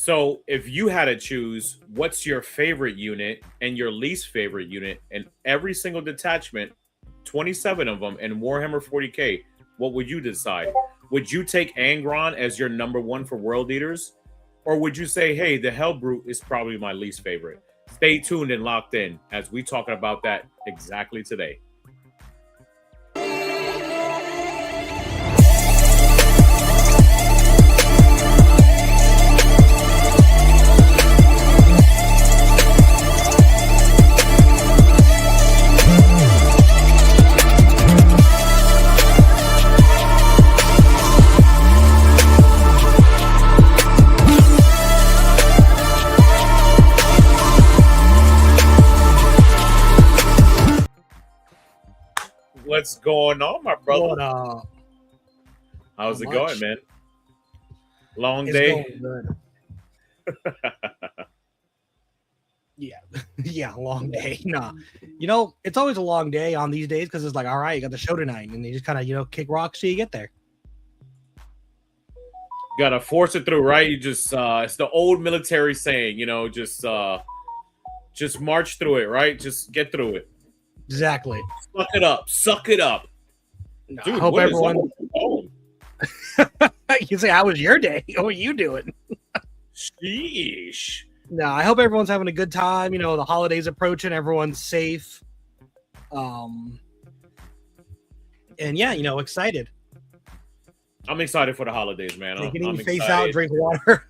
So if you had to choose, what's your favorite unit and your least favorite unit, and every single detachment, 27 of them in Warhammer 40K, what would you decide? Would you take Angron as your number one for World Eaters? Or would you say, hey, the Hellbrute is probably my least favorite? Stay tuned and locked in as we talking about that exactly today. What's going on, my brother? What up? How's Not it much. going, man? Long It's day. going good. Yeah, yeah, long day. Nah, it's always a long day on these days because it's like, all right, you got the show tonight, and you just kind of kick rocks till you get there. Gotta force it through, right? You just it's the old military saying, just march through it, right? Just get through it. Exactly. Suck it up. Suck it up. No, Dude, I hope what is everyone. up with your phone? You say, how was your day? What were you doing? Sheesh. No, I hope everyone's having a good time. The holidays approaching, everyone's safe. And yeah, excited. I'm excited for the holidays, man. Taking I'm your face excited. out, drink water.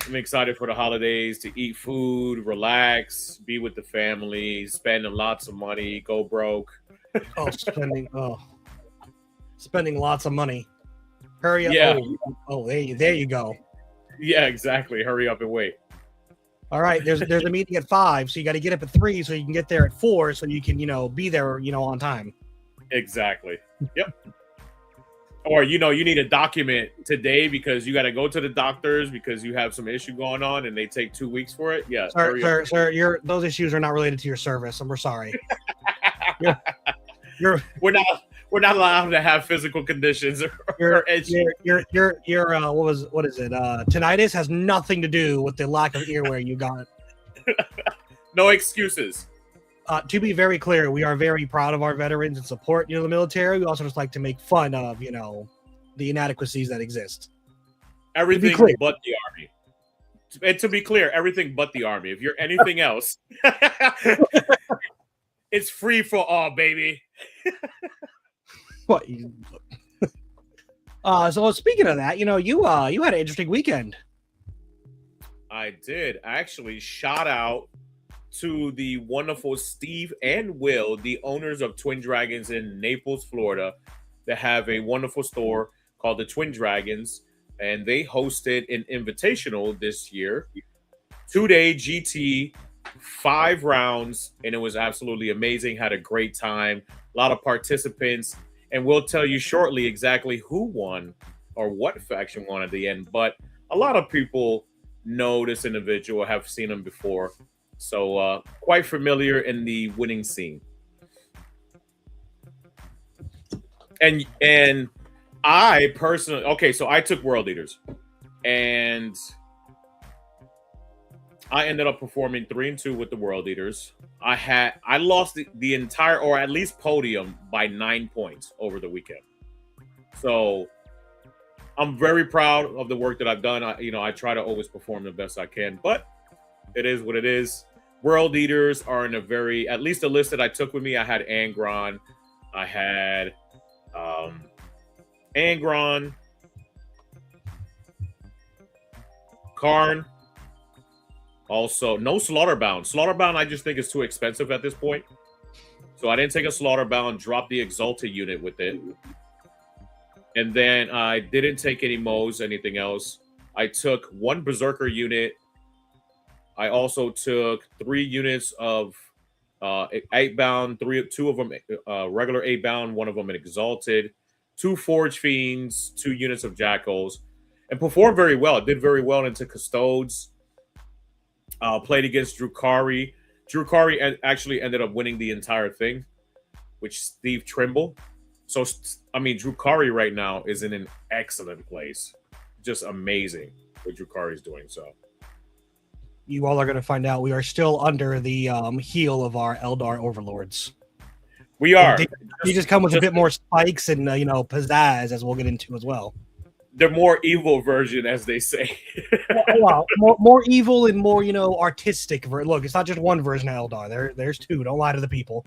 I'm excited for the holidays to eat food, relax, be with the family, spend lots of money, go broke. Spending lots of money. Hurry up. Yeah. Oh, there you go. Yeah, exactly. Hurry up and wait. All right, there's a meeting at 5, so you got to get up at 3 so you can get there at 4 so you can, be there, on time. Exactly. Yep. Or, you need a document today because you got to go to the doctors because you have some issue going on and they take 2 weeks for it. Yeah. Sir, those issues are not related to your service. We're sorry. We're not allowed to have physical conditions or what is it? Tinnitus has nothing to do with the lack of earwear you got. No excuses. To be very clear, we are very proud of our veterans and support, the military. We also just like to make fun of, the inadequacies that exist. Everything but the Army. And to be clear, everything but the Army. If you're anything else, it's free for all, baby. What? So speaking of that, you had an interesting weekend. I did. Actually, shout out to the wonderful Steve and Will, the owners of Twin Dragons in Naples, Florida, that have a wonderful store called the Twin Dragons. And they hosted an invitational this year, 2-day GT, 5 rounds, and it was absolutely amazing. Had a great time, a lot of participants, and we'll tell you shortly exactly who won or what faction won at the end. But a lot of people know this individual, have seen him before. So quite familiar in the winning scene. And I personally, so I took World Eaters and I ended up performing 3-2 with the World Eaters. I lost the entire, or at least podium, by 9 points over the weekend. So I'm very proud of the work that I've done. I try to always perform the best I can, but it is what it is. World Eaters are in at least the list that I took with me. I had Angron. I had Angron, Karn. Also, no Slaughterbound. Slaughterbound, I just think is too expensive at this point. So I didn't take a Slaughterbound, dropped the Exalted unit with it. And then I didn't take any Moes, anything else. I took 1 Berserker unit. I also took 3 units of 8-bound, 2 of them regular 8-bound, 1 of them an Exalted, 2 Forge Fiends, 2 units of Jackals, and performed very well. It did very well into Custodes. Played against Drukari. Drukari actually ended up winning the entire thing, which Steve Trimble. So, Drukari right now is in an excellent place. just amazing what Drukari's doing. So You all are going to find out we are still under the heel of our Eldar overlords. we are. They just come with a bit more spikes and pizzazz, as we'll get into as well. The more evil version, as they say. Well, more evil and more artistic. Look, it's not just one version of Eldar. There's two. Don't lie to the people.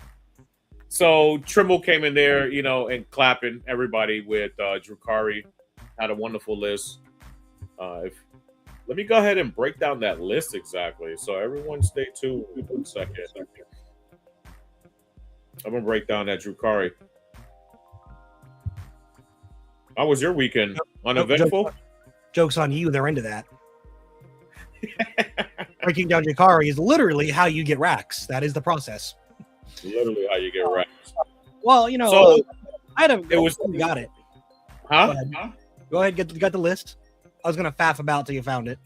So Trimble came in there, and clapping everybody with Drukari. Had a wonderful list. Let me go ahead and break down that list exactly. So everyone stay tuned. 1 second. I'm gonna break down that Drukari. How was your weekend? Uneventful? Joke's on you. They're into that. Breaking down Drukari is literally how you get racks. That is the process. Literally how you get racks. Well, so I had a. It was got it. Huh? Go ahead. Got the list. I was gonna faff about till you found it.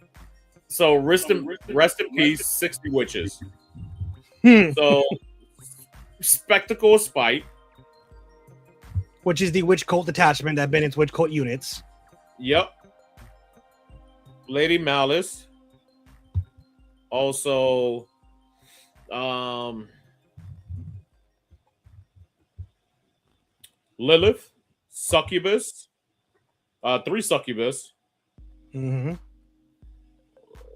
So rest in peace, 60 witches. So Spectacle of Spite, which is the witch cult detachment that Bennett's witch cult units. Yep. Lady Malice. Also, Lilith, Succubus, 3 Succubus. Mm-hmm.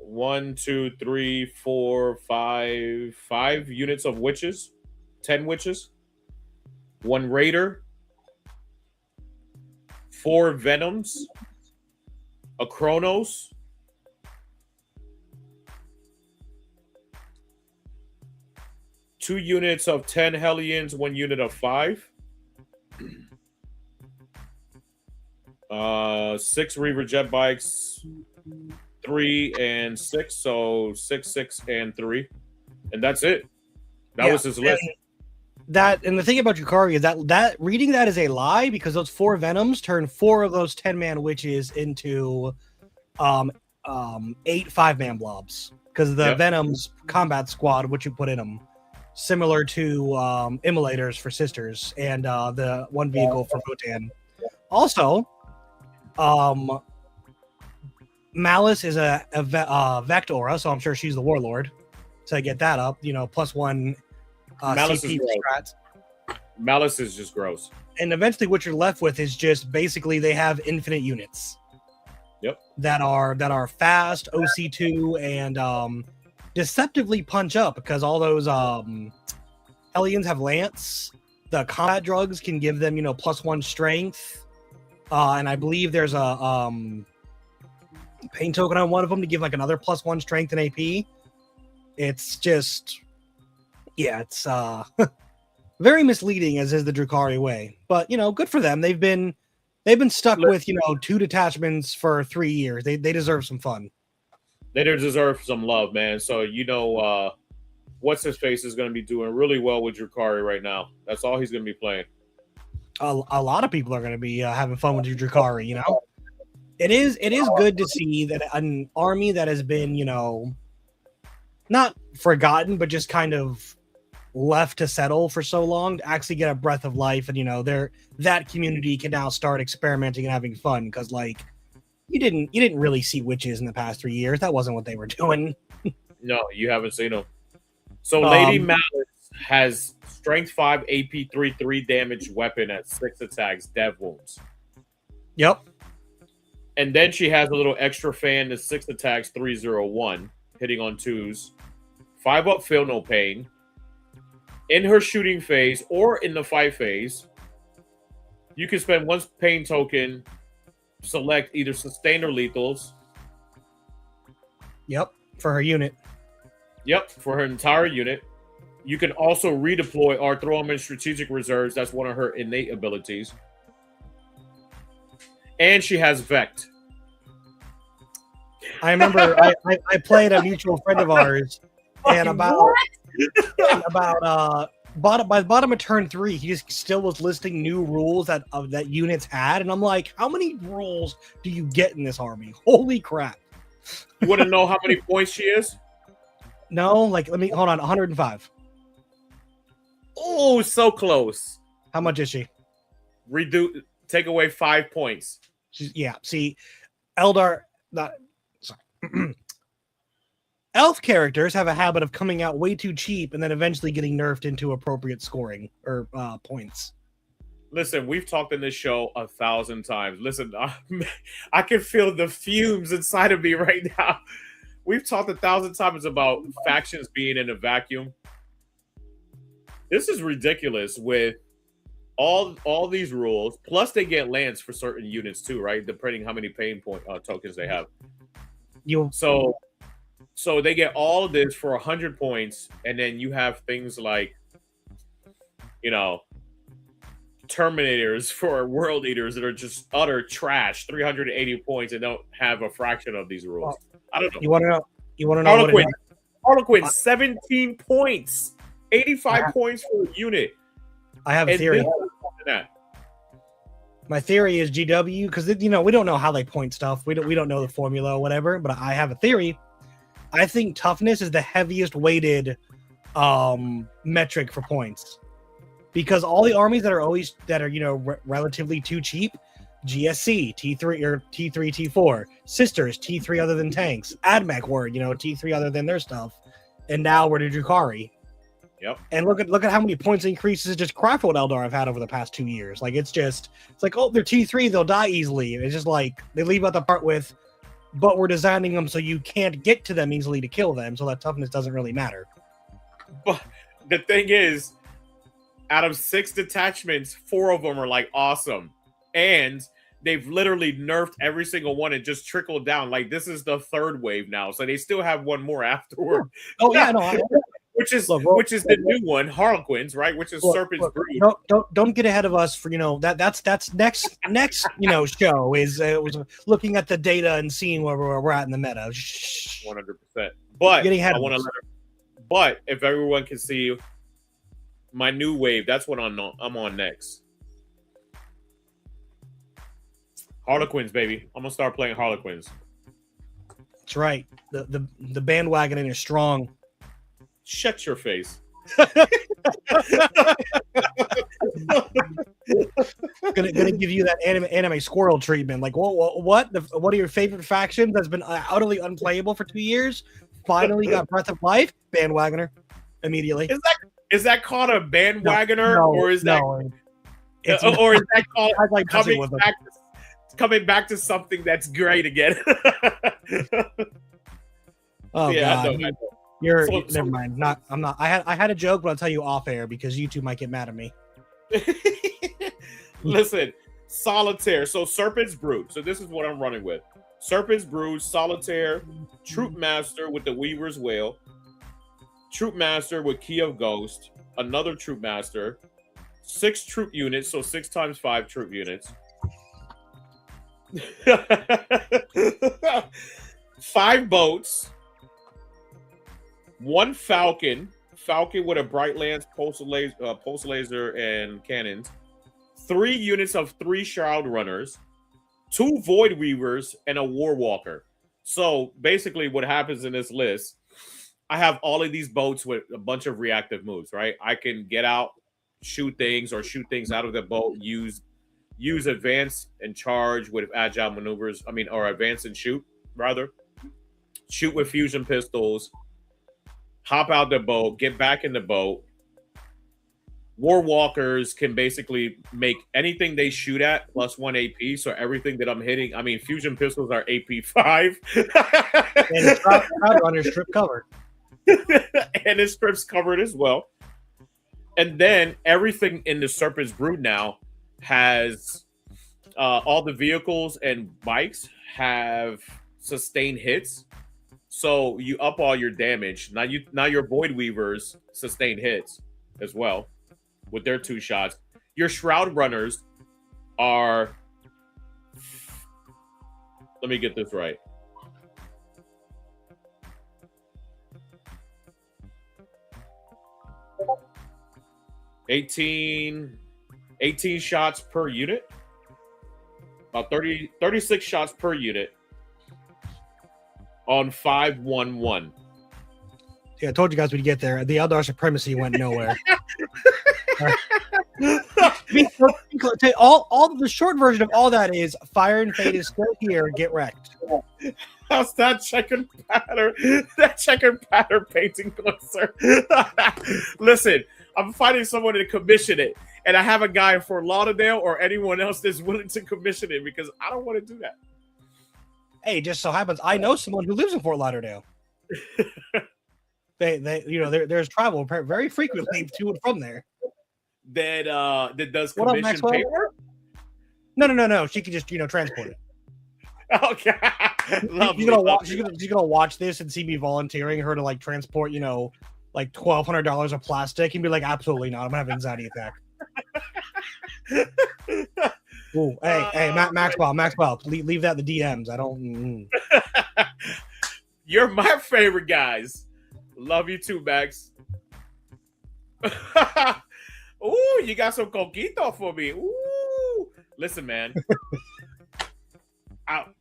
1, 2, 3, 4, 5 units of witches, 10 witches, 1 Raider, 4 Venoms, a Chronos, two units of 10 Hellions, 1 unit of 5. 6 Reaver jet bikes, 3 and 6, so 6, 6, and 3, and that's it. That was his list. And the thing about Drukari is that reading that is a lie, because those 4 Venoms turn 4 of those 10-man witches into 8 5-man blobs, because the Venom's combat squad, which you put in them, similar to immolators for sisters and the one vehicle for Votan. Also, Malice is a Vect aura, so I'm sure she's the warlord. So I get that up, +1 Malice CP is strats. Malice is just gross. And eventually what you're left with is just basically they have infinite units. Yep. That are fast, OC2, and deceptively punch up, because all those Hellions have Lance. The combat drugs can give them, +1 strength. And I believe there's a pain token on one of them to give like another +1 strength and AP. It's just, it's very misleading, as is the Drukari way. But good for them. They've been stuck with 2 detachments for 3 years. They deserve some fun. They deserve some love, man. So what's his face is going to be doing really well with Drukari right now. That's all he's going to be playing. A lot of people are going to be having fun with Drukari. It is good to see that an army that has been not forgotten, but just kind of left to settle for so long to actually get a breath of life, and that community can now start experimenting and having fun, because you didn't really see witches in the past 3 years. That wasn't what they were doing. No, you haven't seen them. So Lady Malice has strength 5, AP 3 damage weapon at 6 attacks, dev wounds. Yep. And then she has a little extra fan to 6 attacks, 301, hitting on 2s. 5 up, feel no pain. In her shooting phase or in the fight phase, you can spend 1 pain token, select either sustain or lethals. Yep, for her unit. Yep, for her entire unit. You can also redeploy or throw them in strategic reserves. That's one of her innate abilities. And she has Vect. I remember I played a mutual friend of ours, and by the bottom of turn 3, he just still was listing new rules that units had, and I'm like, how many rules do you get in this army? Holy crap! You want to know how many points she is? No, let me hold on. 105. Oh, so close. How much is she? Take away 5 points. See, Eldar, not sorry. Elf characters have a habit of coming out way too cheap and then eventually getting nerfed into appropriate scoring or points. Listen, we've talked in this show 1,000 times. Listen, I can feel the fumes inside of me right now. We've talked 1,000 times about factions being in a vacuum. This is ridiculous with all these rules. Plus, they get lands for certain units too, right? Depending how many pain point tokens they have. So they get all of this for 100 points, and then you have things like, Terminators for World Eaters that are just utter trash, 380 points, and don't have a fraction of these rules. I don't know. You want to know? Harlequin, Harlequin, 17 points, 85 points for a unit. I have a theory. My theory is GW, because we don't know how they point stuff. We don't know the formula or whatever. But I have a theory. I think toughness is the heaviest weighted metric for points, because all the armies that are relatively too cheap, GSC T3 or T3 T4, Sisters T3 other than tanks, AdMech were T3 other than their stuff, and now we're to Drukhari. Yep. And look at how many points increases just Craftworld Eldar have had over the past 2 years. Like it's like, oh, they're T3, they'll die easily. It's just like they leave out the part with, but we're designing them so you can't get to them easily to kill them, so that toughness doesn't really matter. But the thing is, out of 6 detachments, 4 of them are like awesome, and they've literally nerfed every single one and just trickled down. Like this is the 3rd wave now, so they still have one more afterward. Oh yeah, no. Which is the new one, Harlequins, right? Which is Serpent's Brood. Don't get ahead of us for that's next show is was looking at the data and seeing where we're at in the meta. 100%. But but if everyone can see my new wave, that's what I'm on next. Harlequins, baby. I'm gonna start playing Harlequins. That's right. The bandwagoning is strong. Shut your face. gonna give you that anime squirrel treatment. Like, what are your favorite factions that's been utterly unplayable for 2 years? Finally got Breath of Life. Bandwagoner immediately. Is that called a bandwagoner, or is that called coming back to something that's great again? Oh yeah, God. I know. Never mind. I'm not. I had a joke, but I'll tell you off air because you two might get mad at me. Listen, Solitaire. So Serpent's Brood. So this is what I'm running with. Serpent's Brood, Solitaire, Troop Master with the Weaver's Wail, Troop Master with Key of Ghost, another Troop Master, 6 troop units, so 6 times 5 troop units. 5 boats. 1 Falcon with a Bright Lance, pulse laser, and cannons. 3 units of 3 Shroud Runners. 2 Void Weavers and a War Walker. So basically, what happens in this list, I have all of these boats with a bunch of reactive moves. Right, I can get out, shoot things, or shoot things out of the boat. Use advance and charge with agile maneuvers. Or advance and shoot rather. Shoot with fusion pistols. Hop out the boat, get back in the boat. War Walkers can basically make anything they shoot at plus 1 AP. So everything that I'm hitting, fusion pistols are AP 5. And Shroud Runner's strip covered. And his strip's covered as well. And then everything in the Serpent's Brood now has all the vehicles and bikes have sustained hits. So you up all your damage. Now your Void Weavers sustain hits as well with their 2 shots. Your Shroud Runners are, let me get this right. $18 shots per unit. About 36 shots per unit. On 5-1-1. Yeah, I told you guys we'd get there. The Eldar supremacy went nowhere. All the short version of all that is Fire and Fate is still here. Get wrecked. How's that checkered pattern painting going, sir? Listen, I'm finding someone to commission it, and I have a guy for Lauderdale or anyone else that's willing to commission it because I don't want to do that. Hey, just so happens I know someone who lives in Fort Lauderdale. There's travel very frequently to and from there. That does commission paper? No. She can just transport it. Okay. She's gonna watch this and see me volunteering her to like transport, like $1,200 of plastic and be like, absolutely not. I'm gonna have an anxiety attack. Ooh, hey, Max Bob, leave that in the DMs. I don't. You're my favorite guys. Love you too, Max. Ooh, you got some coquito for me. Ooh, listen, man. I'm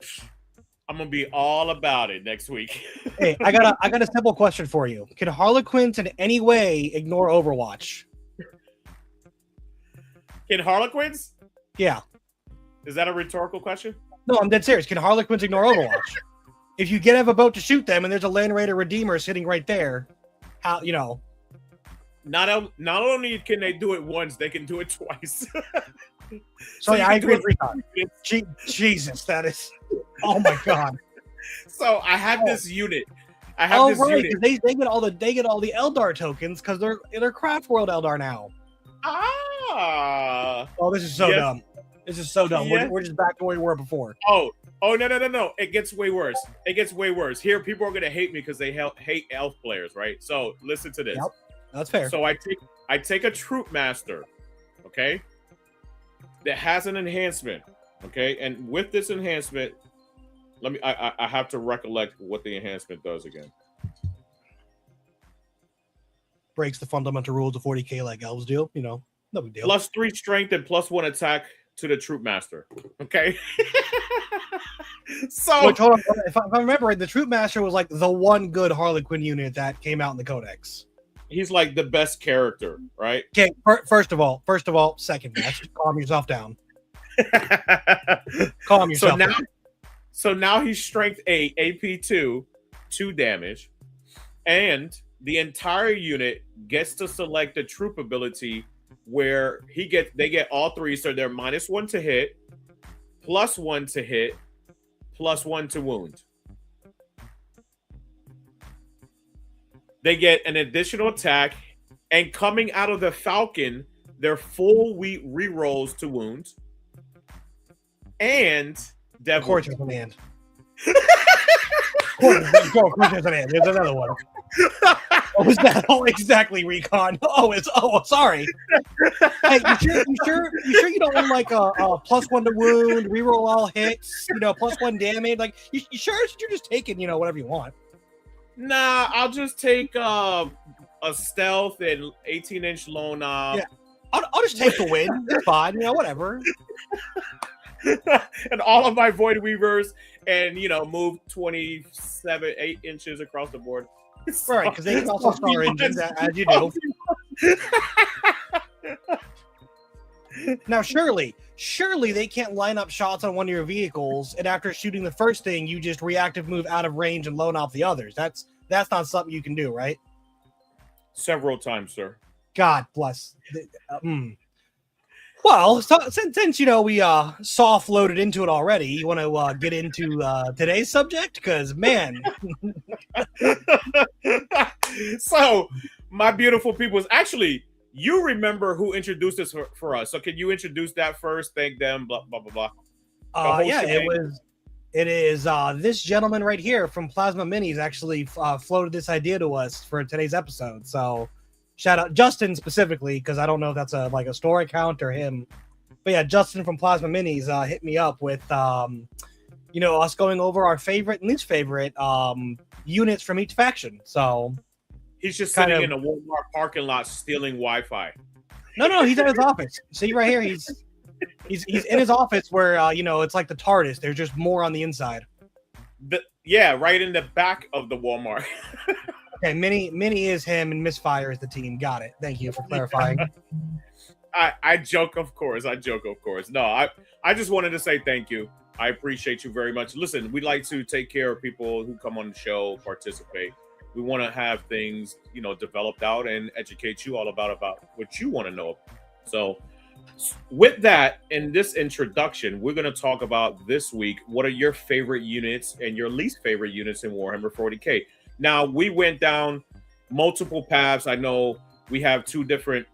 gonna be all about it next week. Hey, I got a simple question for you. Can Harlequins in any way ignore Overwatch? Can Harlequins? Yeah. Is that a rhetorical question? No, I'm dead serious. Can Harlequins ignore Overwatch? If you have a boat to shoot them and there's a Land Raider Redeemer sitting right there, how Not only can they do it once, they can do it twice. So yeah, I agree with Recon. Jesus, that is. Oh my god. So I have this unit. Unit. They get all the Eldar tokens because they're Craft World Eldar now. Ah. Oh, this is so dumb. This is so dumb. Yeah. We're just back to where we were before. Oh no. It gets way worse. Here, people are gonna hate me because they hate elf players, right? So listen to this. Yep, that's fair. So I take a troop master, okay, that has an enhancement, okay, and with this enhancement, I have to recollect what the enhancement does again. Breaks the fundamental rules of 40k like elves do, no big deal. +3 strength and +1 attack to the troop master. Okay. So which, hold on, if I remember right, the troop master was like the one good Harlequin unit that came out in the Codex. He's like the best character, right? Okay, first of all, second best. Calm yourself down. Calm yourself down. So now he's strength 8, AP 2 damage, and the entire unit gets to select a troop ability where they get all 3, so they're -1 to hit, +1 to hit, +1 to wound. They get an additional attack, and coming out of the Falcon, they're full rerolls to wound. And Devil. Courtier's Command. Courtier's Command. There's another one. What was that? Oh, exactly, Recon. Sorry. Hey, you sure you don't want like a +1 to wound, reroll all hits, +1 damage? Like, you sure you're just taking, whatever you want? Nah, I'll just take a stealth and 18-inch lone knob. Yeah, I'll just take the win. It's fine, whatever. And all of my Void Weavers and move 8 inches across the board. Right, because they can also star engines, as you do. Now, surely they can't line up shots on one of your vehicles, and after shooting the first thing, you just reactive move out of range and loan off the others. That's not something you can do, right? Several times, sir. God bless. Well, since we soft loaded into it already, you want to get into today's subject? Because man. So, my beautiful people, actually, you remember who introduced this for us. So can you introduce that first? Thank them, blah, blah, blah, blah. It is this gentleman right here from Plasma Minis actually floated this idea to us for today's episode. So shout out Justin specifically, because I don't know if that's a store account or him. But yeah, Justin from Plasma Minis hit me up with us going over our favorite and least favorite units from each faction. So he's just sitting in a Walmart parking lot stealing Wi-Fi. No, he's at his office. See right here, he's in his office where it's like the TARDIS. There's just more on the inside. Right in the back of the Walmart. Okay, Mini is him and Misfire is the team. Got it. Thank you for clarifying. I joke, of course. I joke, of course. No, I just wanted to say thank you. I appreciate you very much. Listen, we like to take care of people who come on the show, participate. We want to have things, developed out and educate you all about what you want to know. So, with that, in this introduction, we're going to talk about this week. What are your favorite units and your least favorite units in Warhammer 40K? Now, we went down multiple paths. I know we have two different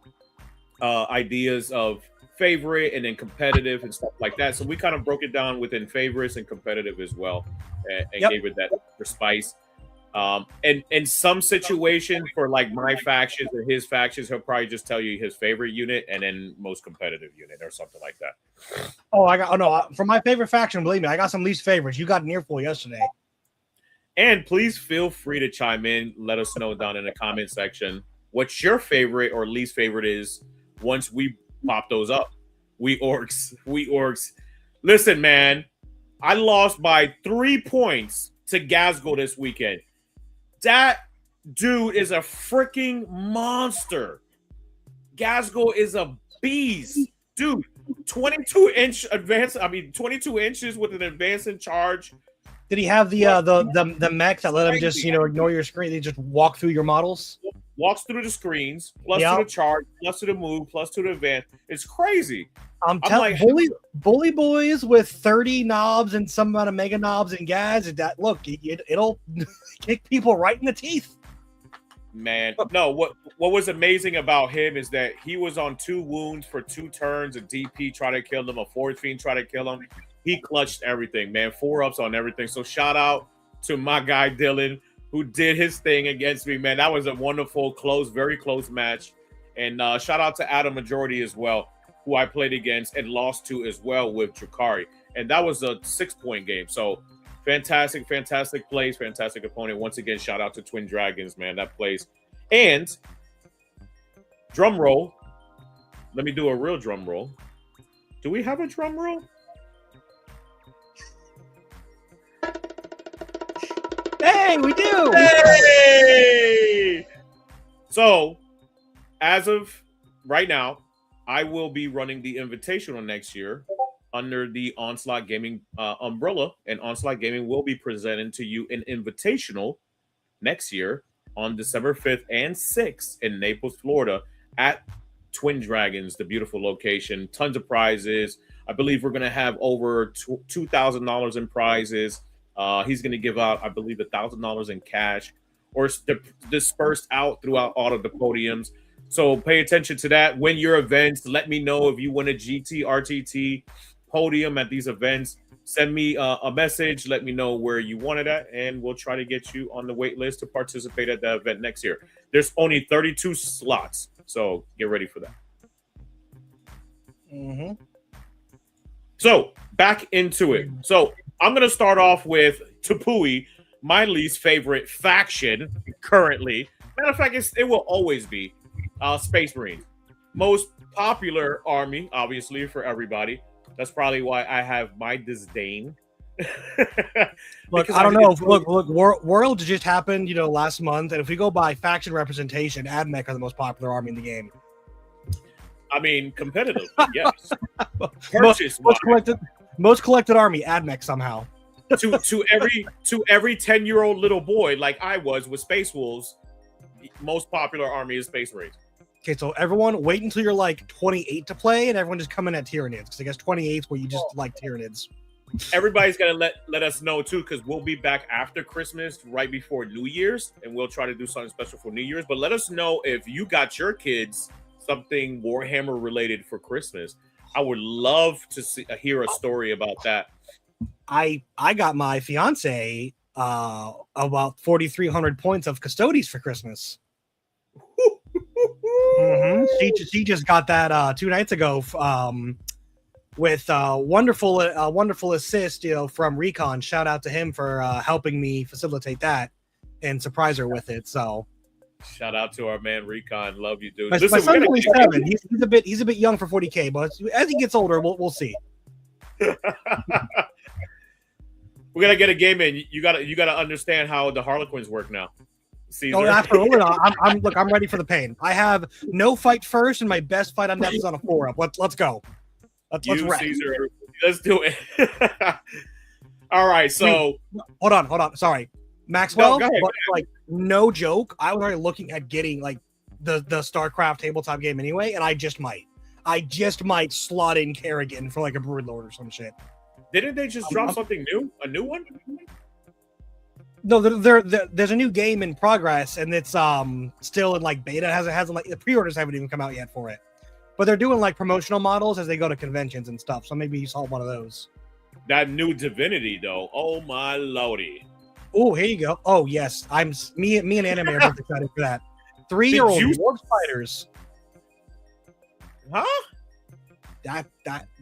ideas of favorite and then competitive and stuff like that. So we kind of broke it down within favorites and competitive as well, and gave it that extra spice. And in some situation for like my factions or his factions, he'll probably just tell you his favorite unit and then most competitive unit or something like that. For my favorite faction, believe me, I got some least favorites. You got an earful yesterday. And please feel free to chime in. Let us know down in the comment section what your favorite or least favorite is once we pop those up. We orcs. Listen, man, I lost by 3 points to Gazgo this weekend. That dude is a freaking monster. Gazgo is a beast. Dude, 22 inches with an advance in charge. Did he have the mech that let him just ignore your screen? They just walk through your models. Walks through the screens, plus to the charge, plus to the move, plus to the advance. It's crazy. I'm telling bully boys with 30 knobs and some amount of mega knobs and guys. It'll kick people right in the teeth. Man, no. What was amazing about him is that he was on 2 wounds for 2 turns. A DP tried to kill him, a Force Fiend tried to kill him. He clutched everything, man. 4-ups on everything. So shout out to my guy Dylan, who did his thing against me, man. That was a wonderful, very close match. And shout out to Adam Majority as well, who I played against and lost to as well with Drakari. And that was a 6-point game. So fantastic plays, fantastic opponent. Once again, shout out to Twin Dragons, man. That plays. And drum roll. Let me do a real drum roll. Do we have a drum roll? Hey, we do. Hey! So, as of right now, I will be running the Invitational next year under the Onslaught Gaming umbrella, and Onslaught Gaming will be presenting to you an Invitational next year on December 5th and 6th in Naples, Florida, at Twin Dragons, the beautiful location. Tons of prizes. I believe we're going to have over $2,000 in prizes. He's going to give out, I believe, $1,000 in cash or dispersed out throughout all of the podiums. So pay attention to that. Win your events. Let me know if you win a GT, RTT podium at these events. Send me a message. Let me know where you want it at, and we'll try to get you on the wait list to participate at the event next year. There's only 32 slots, so get ready for that. Mm-hmm. So back into it. So I'm going to start off with Tupui, my least favorite faction currently. Matter of fact, it will always be Space Marines. Most popular army, obviously, for everybody. That's probably why I have my disdain. Look, I don't know. Look, Worlds just happened, last month. And if we go by faction representation, AdMech are the most popular army in the game. I mean, competitive, yes. Most collected army, AdMech somehow. to every 10-year-old little boy like I was with Space Wolves, most popular army is Space Marines. Okay, so everyone wait until you're like 28 to play, and everyone just come in at Tyranids, because I guess 28 is where you just like Tyranids. Everybody's gonna let us know too, because we'll be back after Christmas, right before New Year's, and we'll try to do something special for New Year's. But let us know if you got your kids something Warhammer related for Christmas. I would love to hear a story about that. I got my fiance about 4,300 points of Custodes for Christmas. Mm-hmm. She just got that 2 nights ago with wonderful assist from Recon. Shout out to him for helping me facilitate that and surprise her with it. So shout out to our man Recon. Love you, dude. My son's only 7. He's a bit young for 40K, but as he gets older, we'll see. We're gonna get a game in. You gotta understand how the Harlequins work now. Caesar. Oh, absolutely not. I'm ready for the pain. I have no fight first, and my best fight on death is on a 4-up. Let's go. Let's wreck. Caesar. Let's do it. All right, so hold on. Sorry, Maxwell. go ahead, but like, no joke, I was already looking at getting like the StarCraft tabletop game anyway, and I just might slot in Kerrigan for like a Broodlord or some shit. Didn't they just drop something new? A new one? No, there's a new game in progress, and it's still in like beta. Hasn't like the pre-orders haven't even come out yet for it, but they're doing like promotional models as they go to conventions and stuff. So maybe you saw one of those. That new Divinity though. Oh my lordy. Oh, here you go. Oh yes, me and Anime are both excited for that. 3-year-old Warp Spiders. Huh?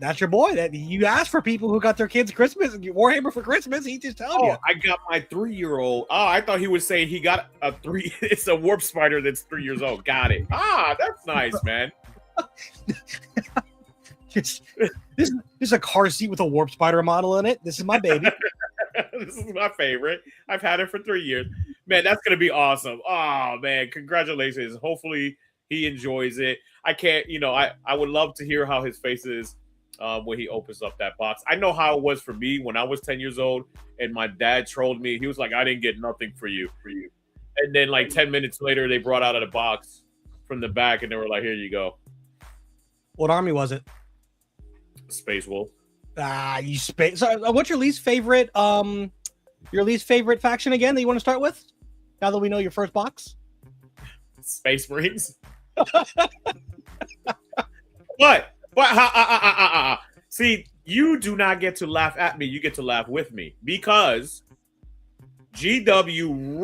That's your boy. That you asked for people who got their kids Christmas Warhammer for Christmas. He just telling you. I got my 3-year-old. Oh, I thought he was saying he got a 3. It's a Warp Spider that's 3 years old. Got it. That's nice, man. This is a car seat with a Warp Spider model in it. This is my baby. This is my favorite. I've had it for 3 years. Man, that's gonna be awesome. Oh man, congratulations. Hopefully he enjoys it. I can't, I would love to hear how his face is when he opens up that box. I know how it was for me when I was 10 years old and my dad trolled me. He was like, I didn't get nothing for you. And then like 10 minutes later, they brought out of the box from the back and they were like, here you go. What army was it? Space Wolf. You space. So, what's your least favorite faction again that you want to start with? Now that we know your first box. Space Marines. What? See, you do not get to laugh at me. You get to laugh with me because GW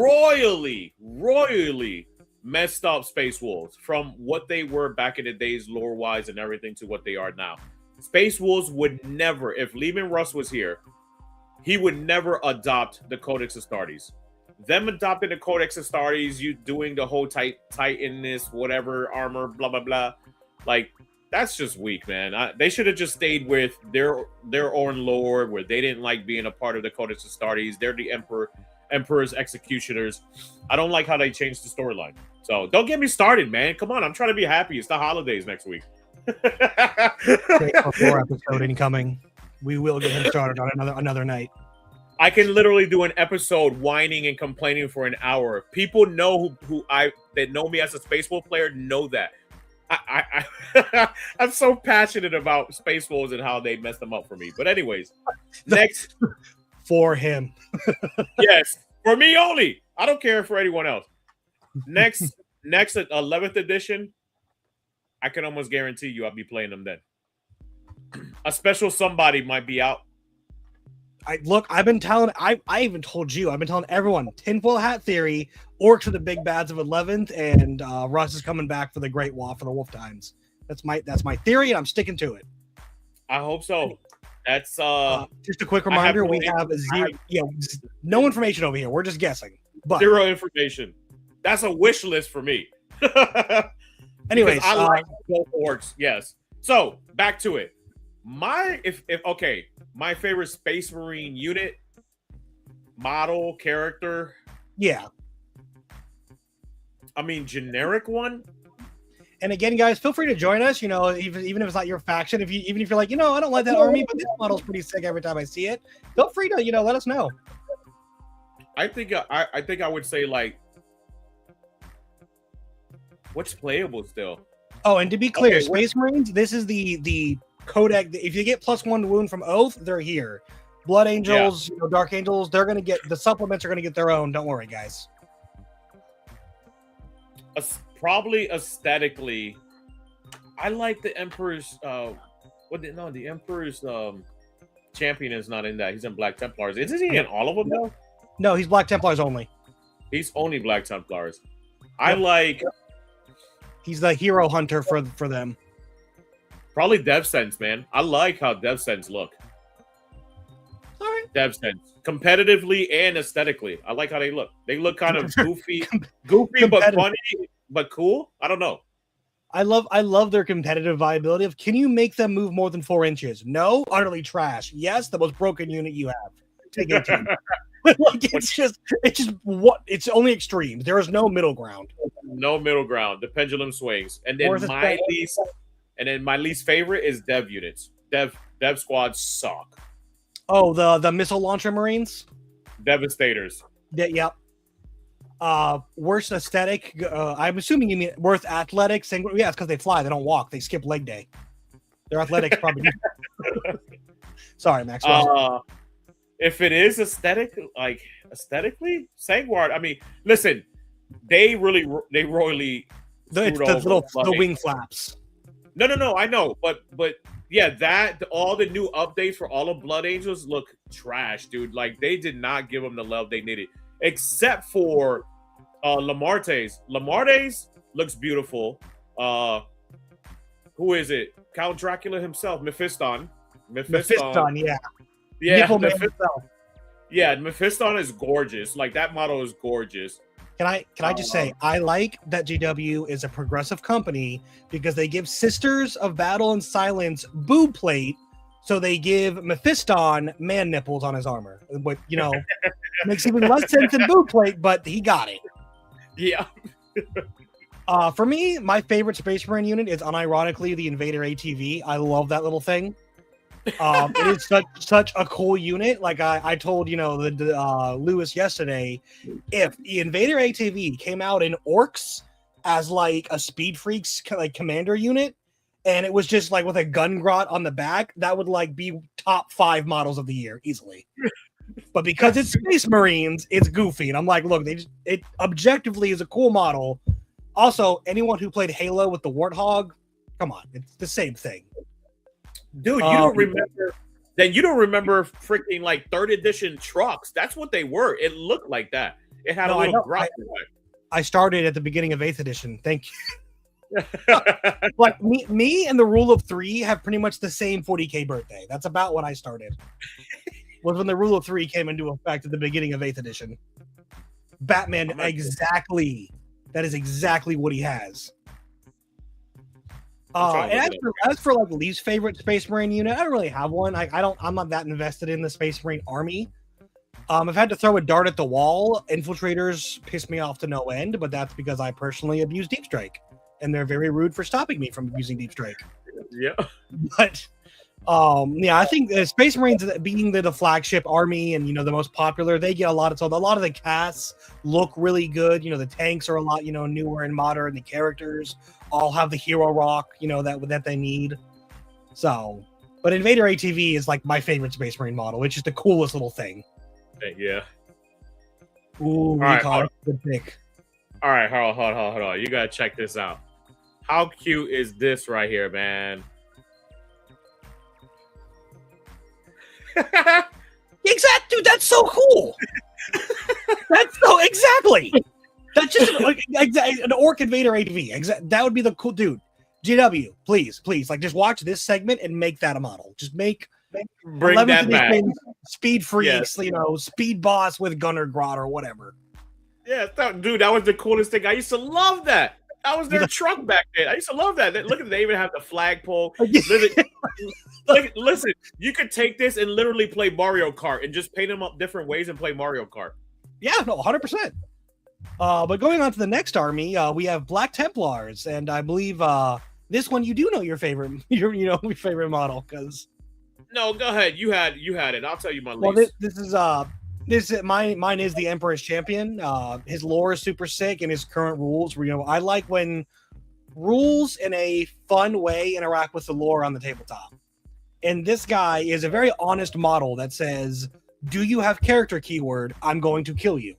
royally messed up Space Wolves from what they were back in the days, lore-wise and everything, to what they are now. Space Wolves would never, if Lehman Russ was here, he would never adopt the Codex Astartes. Them adopting the Codex Astartes, you doing the whole Titanness, whatever, armor, blah, blah, blah. Like, that's just weak, man. They should have just stayed with their own lore, where they didn't like being a part of the Codex Astartes. They're the Emperor's executioners. I don't like how they changed the storyline. So don't get me started, man. Come on, I'm trying to be happy. It's the holidays next week. 4 episode incoming. We will get him started on another night. I can literally do an episode whining and complaining for an hour. People know that know me as a Space Wolf player know that. I'm so passionate about Space Wolves and how they messed them up for me. But anyways, next for him. Yes, for me only. I don't care for anyone else. Next 11th edition, I can almost guarantee you I'll be playing them then. A special somebody might be out. I've been telling, I even told you, I've been telling everyone, tinfoil hat theory, orcs are the big bads of 11th, and Russ is coming back for the Great Wall for the Wolf Times. That's my theory, and I'm sticking to it. I hope so. That's just a quick reminder, we have no information over here. We're just guessing. But zero information. That's a wish list for me. Anyways, I like both orcs, yes. So back to it. My favorite Space Marine unit, model, character. Yeah. I mean, generic one. And again, guys, feel free to join us. Even if it's not your faction, even if you're like, I don't like that army, but this model's pretty sick every time I see it. Feel free to, let us know. I think I would say, like, what's playable still. Oh, and to be clear, Space Marines, this is the Codex. If you get +1 wound from Oath, they're here. Blood Angels, Dark Angels, they're gonna get the supplements. Are gonna get their own. Don't worry, guys. Probably aesthetically, I like the Emperor's. The Emperor's champion is not in that. He's in Black Templars. Isn't he in all of them though? No, he's Black Templars only. He's only Black Templars. I like. He's the hero hunter for them. Probably DevSense, man. I like how DevSense look. All right. DevSense. Competitively and aesthetically. I like how they look. They look kind of goofy but funny, but cool. I don't know. I love their competitive viability of, can you make them move more than 4 inches? No? Utterly trash. Yes, the most broken unit you have. Take 18. Like it's only extremes. There is no middle ground. No middle ground. The pendulum swings. And Or then is it my least favorite is dev units. Dev squads suck. Oh, the missile launcher Marines? Devastators. Yep. Worst aesthetic. I'm assuming you mean worst athletics. Yeah, it's because they fly. They don't walk. They skip leg day. Their athletics probably. Sorry, Max. If it is aesthetically, Sangward. I mean, listen, they royally. The wing flaps. No. I know, but yeah, all the new updates for all of Blood Angels look trash, dude. Like they did not give them the love they needed, except for Lamarte's. Lamarte's looks beautiful. Who is it? Count Dracula himself, Mephiston, yeah. Yeah, Mephiston is gorgeous. Like that model is gorgeous. Can I just say I like that GW is a progressive company because they give Sisters of Battle and Silence boob plate, so they give Mephiston man nipples on his armor. What makes even less sense than boob plate, but he got it. Yeah. For me, my favorite Space Marine unit is unironically the Invader ATV. I love that little thing. It is such a cool unit. Like I told Lewis yesterday, if the Invader ATV came out in Orcs as like a Speed Freaks like commander unit, and it was just like with a gun grot on the back, that would like be top 5 models of the year easily. But because it's Space Marines, it's goofy, and I'm like, look, it objectively is a cool model. Also, anyone who played Halo with the Warthog, come on, it's the same thing. Dude, you don't remember? Then you don't remember freaking like 3rd edition trucks? That's what they were. It looked like that. It had a little grot. I started at the beginning of 8th edition. Thank you. Like me and the Rule of 3 have pretty much the same 40K birthday. That's about when I started. Was when the Rule of 3 came into effect at the beginning of 8th edition. Batman, exactly. That is exactly what he has. And as for like least favorite Space Marine unit, I don't really have one. I'm not that invested in the Space Marine army. I've had to throw a dart at the wall. Infiltrators piss me off to no end, but that's because I personally abuse Deep Strike, and they're very rude for stopping me from abusing Deep Strike. Yeah. But I think Space Marines being the flagship army and the most popular, they get a lot of the casts look really good. The tanks are a lot newer and modern. The characters all have the hero rock that they need. So, but Invader ATV is like my favorite Space Marine model. It's just the coolest little thing. Yeah. Ooh, good pick. All right, hold on. You gotta check this out. How cute is this right here, man? Exactly, dude. That's so cool. That's so exactly. That's just like an Orc Invader ATV. That would be the cool dude. GW, please, like just watch this segment and make that a model. Just bring that back. Speed Freaks, yes. Speed Boss with Gunner Grot or whatever. Yeah, dude, that was the coolest thing. I used to love that. That was their truck back then. I used to love that. Look at they even have the flagpole. Listen, you could take this and literally play Mario Kart and just paint them up different ways and play Mario Kart. Yeah, no, 100%. But going on to the next army, we have Black Templars, and I believe this one you do know your favorite, your favorite model because. No, go ahead. You had it. I'll tell you my least. Well, mine is the Emperor's Champion. His lore is super sick, and his current rules. I like when rules in a fun way interact with the lore on the tabletop. And this guy is a very honest model that says, "Do you have character keyword? I'm going to kill you.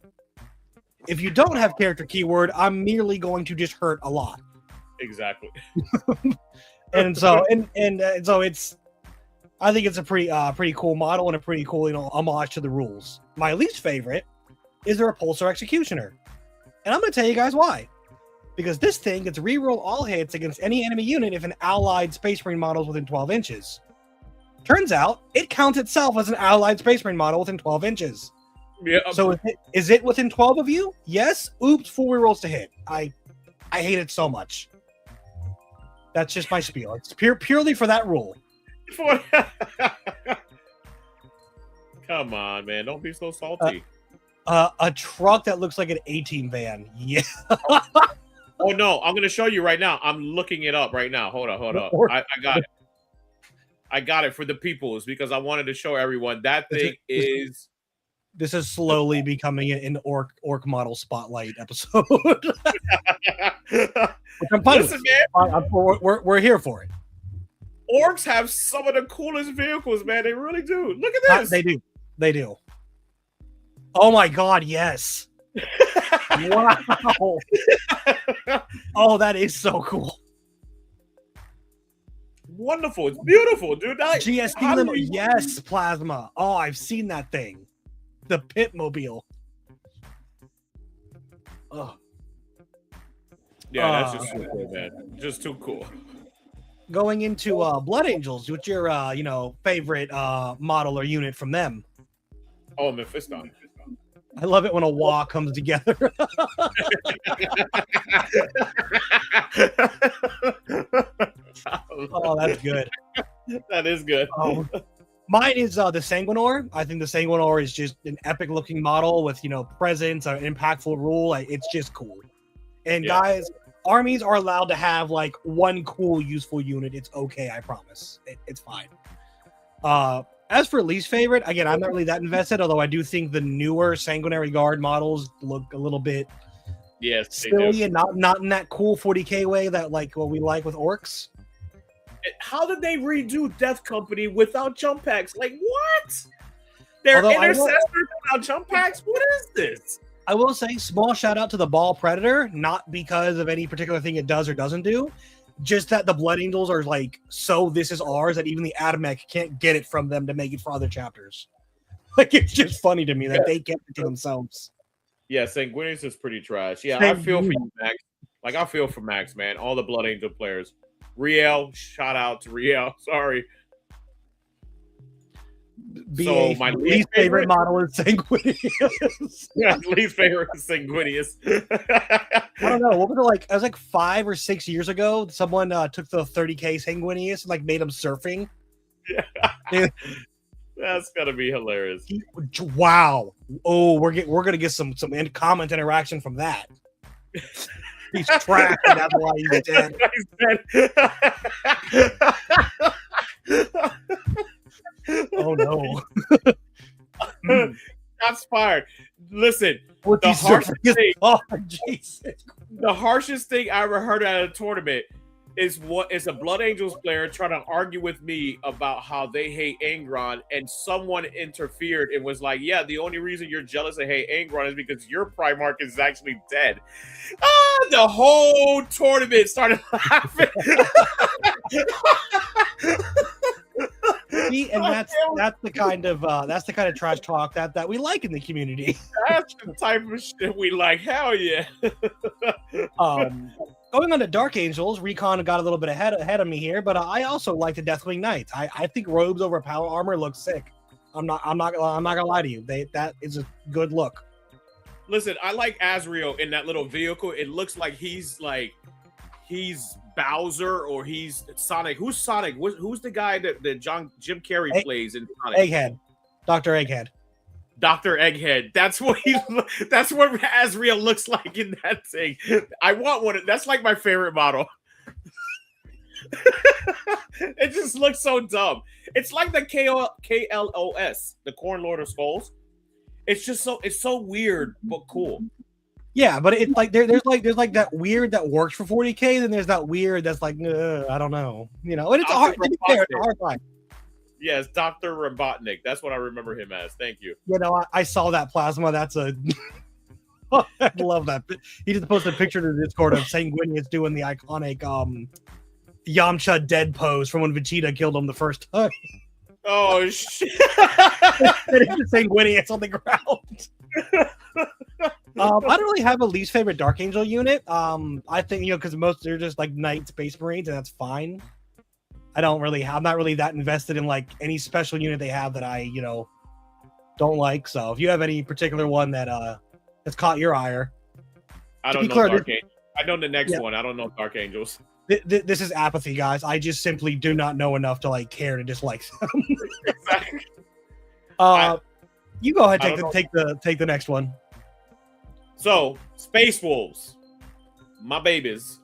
If you don't have character keyword, I'm merely going to just hurt a lot." Exactly. and so it's. I think it's a pretty cool model and a pretty cool, homage to the rules. My least favorite is the Repulsor Executioner. And I'm going to tell you guys why. Because this thing gets reroll all hits against any enemy unit if an allied Space Marine model is within 12 inches. Turns out, it counts itself as an allied Space Marine model within 12 inches. Yeah. So is it within 12 of you? Yes. Oops, 4 rerolls to hit. I hate it so much. That's just my spiel. It's purely for that rule. Come on, man! Don't be so salty. A truck that looks like an A-Team van. Yeah. Oh no, I'm gonna show you right now. I'm looking it up right now. Hold up. I got it. I got it for the peoples because I wanted to show everyone that thing is. This is slowly becoming an orc model spotlight episode. Which I'm fine with. Man, we're here for it. Orcs have some of the coolest vehicles, man. They really do. Look at this. They do. Oh my god, yes. Wow. Oh, that is so cool. Wonderful. It's beautiful, dude. GST limo. Yes, Plasma. Oh, I've seen that thing. The Pitmobile. Oh. Yeah, that's just so cool, man. Just too cool. Going into Blood Angels, what's your favorite model or unit from them? Oh, Mephiston. I love it when a wah comes together. Oh, that's good. That is good. Mine is the Sanguinor. I think the Sanguinor is just an epic looking model with, presence, an impactful rule. It's just cool. And guys, armies are allowed to have like one cool, useful unit. It's okay, I promise. It's fine. As for least favorite, again, I'm not really that invested, although I do think the newer Sanguinary Guard models look a little bit silly and not in that cool 40k way that like what we like with orcs. How did they redo Death Company without jump packs? Like, what? They're intercessors without jump packs? What is this? I will say, small shout out to the Ball Predator, not because of any particular thing it does or doesn't do, just that the Blood Angels are like, so this is ours, that even the Atomic can't get it from them to make it for other chapters. Like, it's just funny to me that they kept it to themselves. Yeah, Sanguinius is pretty trash. Yeah, I feel for you, Max. Like, I feel for Max, man. All the Blood Angel players. Riel, shout out to Riel. Sorry. So my least favorite model is Sanguinius. Yeah, least favorite is Sanguinius. I don't know. What was it like? It was like 5 or 6 years ago. Someone took the 30k Sanguinius and like made him surfing. Yeah. That's gotta be hilarious. Wow. Oh, we're gonna get some comment interaction from that. He's trapped, and that's why he's dead. Oh no. Shots fired. Listen, the harshest thing I ever heard at a tournament is a Blood Angels player trying to argue with me about how they hate Angron, and someone interfered and was like, yeah, the only reason you're jealous and hate Angron is because your Primarch is actually dead. The whole tournament started laughing. See, and that's the kind of trash talk that we like in the community. That's the type of shit we like. Hell yeah. Going on to Dark Angels, Recon got a little bit ahead of me here, but I also like the Deathwing Knights. I think robes over power armor looks sick. I'm not gonna lie to you. That is a good look. Listen, I like Azrael in that little vehicle. It looks like he's Bowser or he's Sonic. Who's Sonic? Who's the guy that Jim Carrey plays in Sonic? Egghead. Dr. Egghead. Dr. Egghead. That's what Azrael looks like in that thing. I want one. That's like my favorite model. It just looks so dumb. It's like the KLOS, the Corn Lord of Skulls. It's so weird but cool. Yeah, but it's like there's that weird that works for 40k, then there's that weird that's like I don't know, and it's a hard time. Yes, Dr. Robotnik. That's what I remember him as. Thank you. I saw that Plasma. That's I love that. He just posted a picture to the Discord of Sanguinius doing the iconic Yamcha dead pose from when Vegeta killed him the first time. Oh shit! Sanguinius on the ground. I don't really have a least favorite Dark Angel unit. I think because most they're just like Knight Space Marines, and that's fine. I'm not really that invested in like any special unit they have that I don't like. So if you have any particular one that has caught your ire, I don't know Dark Angels. I know the next one. I don't know Dark Angels. This is apathy, guys. I just simply do not know enough to like care to dislike them. You go ahead, take the next one. So, Space Wolves, my babies,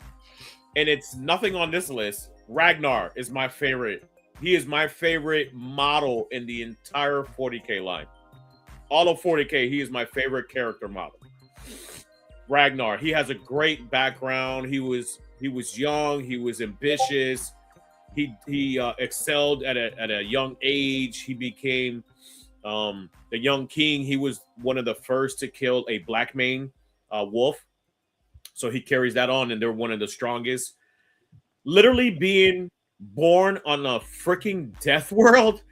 and it's nothing on this list. Ragnar is my favorite. He is my favorite model in the entire 40K line. All of 40K, he is my favorite character model. Ragnar, he has a great background. He was young. He was ambitious. He excelled at a young age. He became the young king. He was one of the first to kill a black mane wolf. So he carries that on, and they're one of the strongest. Literally being born on a freaking death world,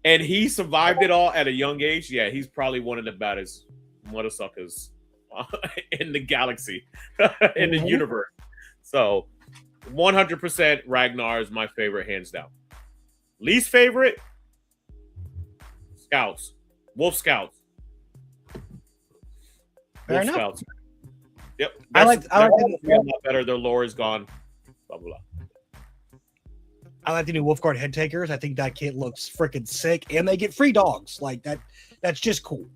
and he survived it all at a young age. Yeah, he's probably one of the baddest motherfuckers in the galaxy, in the universe. So 100% Ragnar is my favorite, hands down. Least favorite? Scouts. Wolf Scouts. Fair Wolf enough. Scouts. Yep. I like a lot better. Their lore is gone. Blah, blah, blah. I like the new Wolfguard head takers. I think that kit looks freaking sick, and they get free dogs. Like that. That's just cool.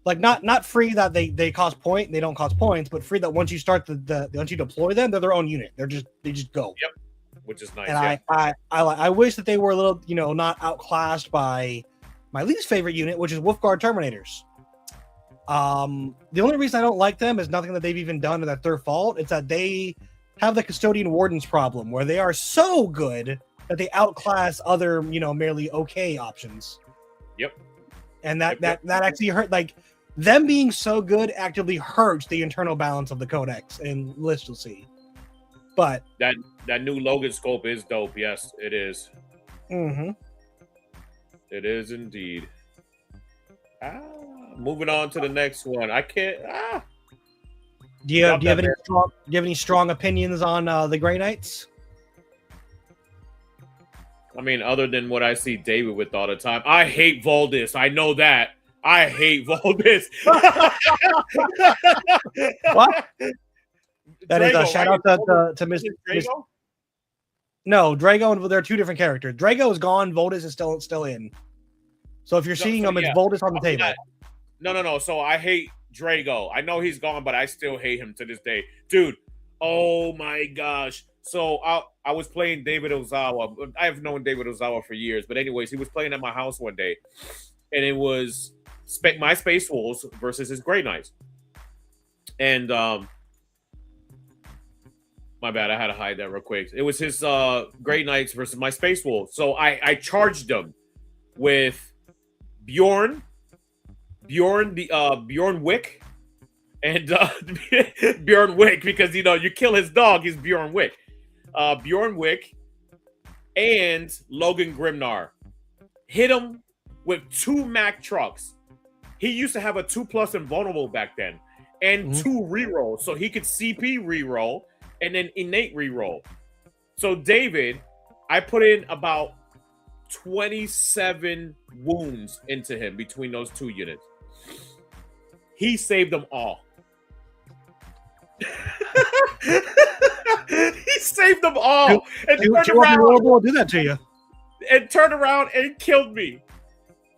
Like not free that they cost point. They don't cost points, but free that once you start once you deploy them, they're their own unit. They just go. Yep. Which is nice. And yeah. I wish that they were a little, not outclassed by my least favorite unit, which is Wolfguard Terminators. The only reason I don't like them is nothing that they've even done, or that's their fault. It's that they have the Custodian Wardens problem, where they are so good that they outclass other, merely okay options. Yep. And that actually hurt. Like, them being so good actively hurts the internal balance of the codex and list, you'll see. But that new Logan scope is dope. Yes, it is. Mm-hmm. It is indeed. Moving on to the next one. I can't. Do you have any strong opinions on the Grey Knights? I mean, other than what I see David with all the time, I hate Voldis. I know that. I hate Voldis. What? That Drago, is a shout out to Miss Drago? No, Drago. They're two different characters. Drago is gone. Voldis is still in. So if you're seeing them, it's Voldis on the table. No. So I hate Drago. I know he's gone, but I still hate him to this day, dude. Oh my gosh. So I was playing David Ozawa. I have known David Ozawa for years, but anyways, he was playing at my house one day, and it was my Space Wolves versus his Grey Knights. And my bad, I had to hide that real quick. It was his Grey Knights versus my Space Wolves. So I charged them with Bjorn Wick, and Bjorn Wick, because you kill his dog, he's Bjorn Wick. Bjorn Wick and Logan Grimnar. Hit him with 2 Mac trucks. He used to have a 2+ invulnerable back then, and 2 rerolls, so he could CP reroll and then innate reroll. So David, I put in about 27 wounds into him between those 2 units. He saved them all. He saved them all. And turned around, will do that to you. And turned around and killed me.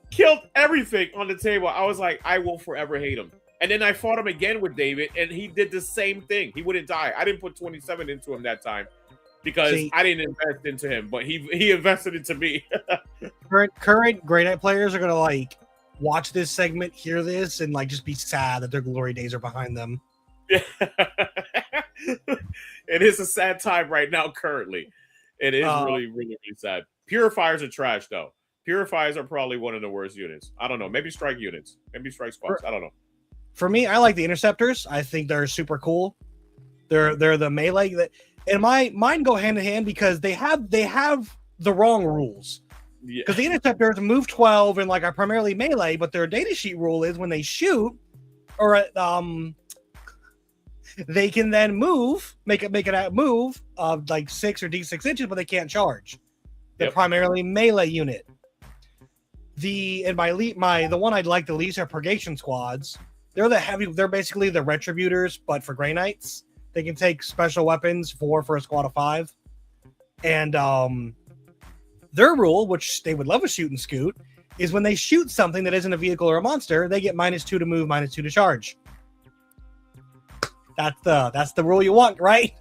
Killed everything on the table. I was like, I will forever hate him. And then I fought him again with David, and he did the same thing. He wouldn't die. I didn't put 27 into him that time because I didn't invest into him, but he invested into me. current Grey Knight players are gonna watch this segment, hear this, and just be sad that their glory days are behind them. Yeah. It is a sad time right now. Currently, it is really, really, really sad. Purifiers are trash, though. Purifiers are probably one of the worst units. I don't know. Maybe strike units. Maybe strike squads. I don't know. For me, I like the Interceptors. I think they're super cool. They're the melee that, and mine go hand in hand because they have the wrong rules. Yeah. Because the Interceptors move 12 and are primarily melee, but their datasheet rule is when they shoot, or they can then make it move of 6 or D6 inches, but they can't charge. They're primarily melee unit. The one I'd like the least are Purgation Squads. They're basically the Retributors, but for Grey Knights. They can take special weapons for a squad of 5. And their rule, which they would love a shoot and scoot, is when they shoot something that isn't a vehicle or a monster, they get -2 to move, -2 to charge. That's the rule you want, right?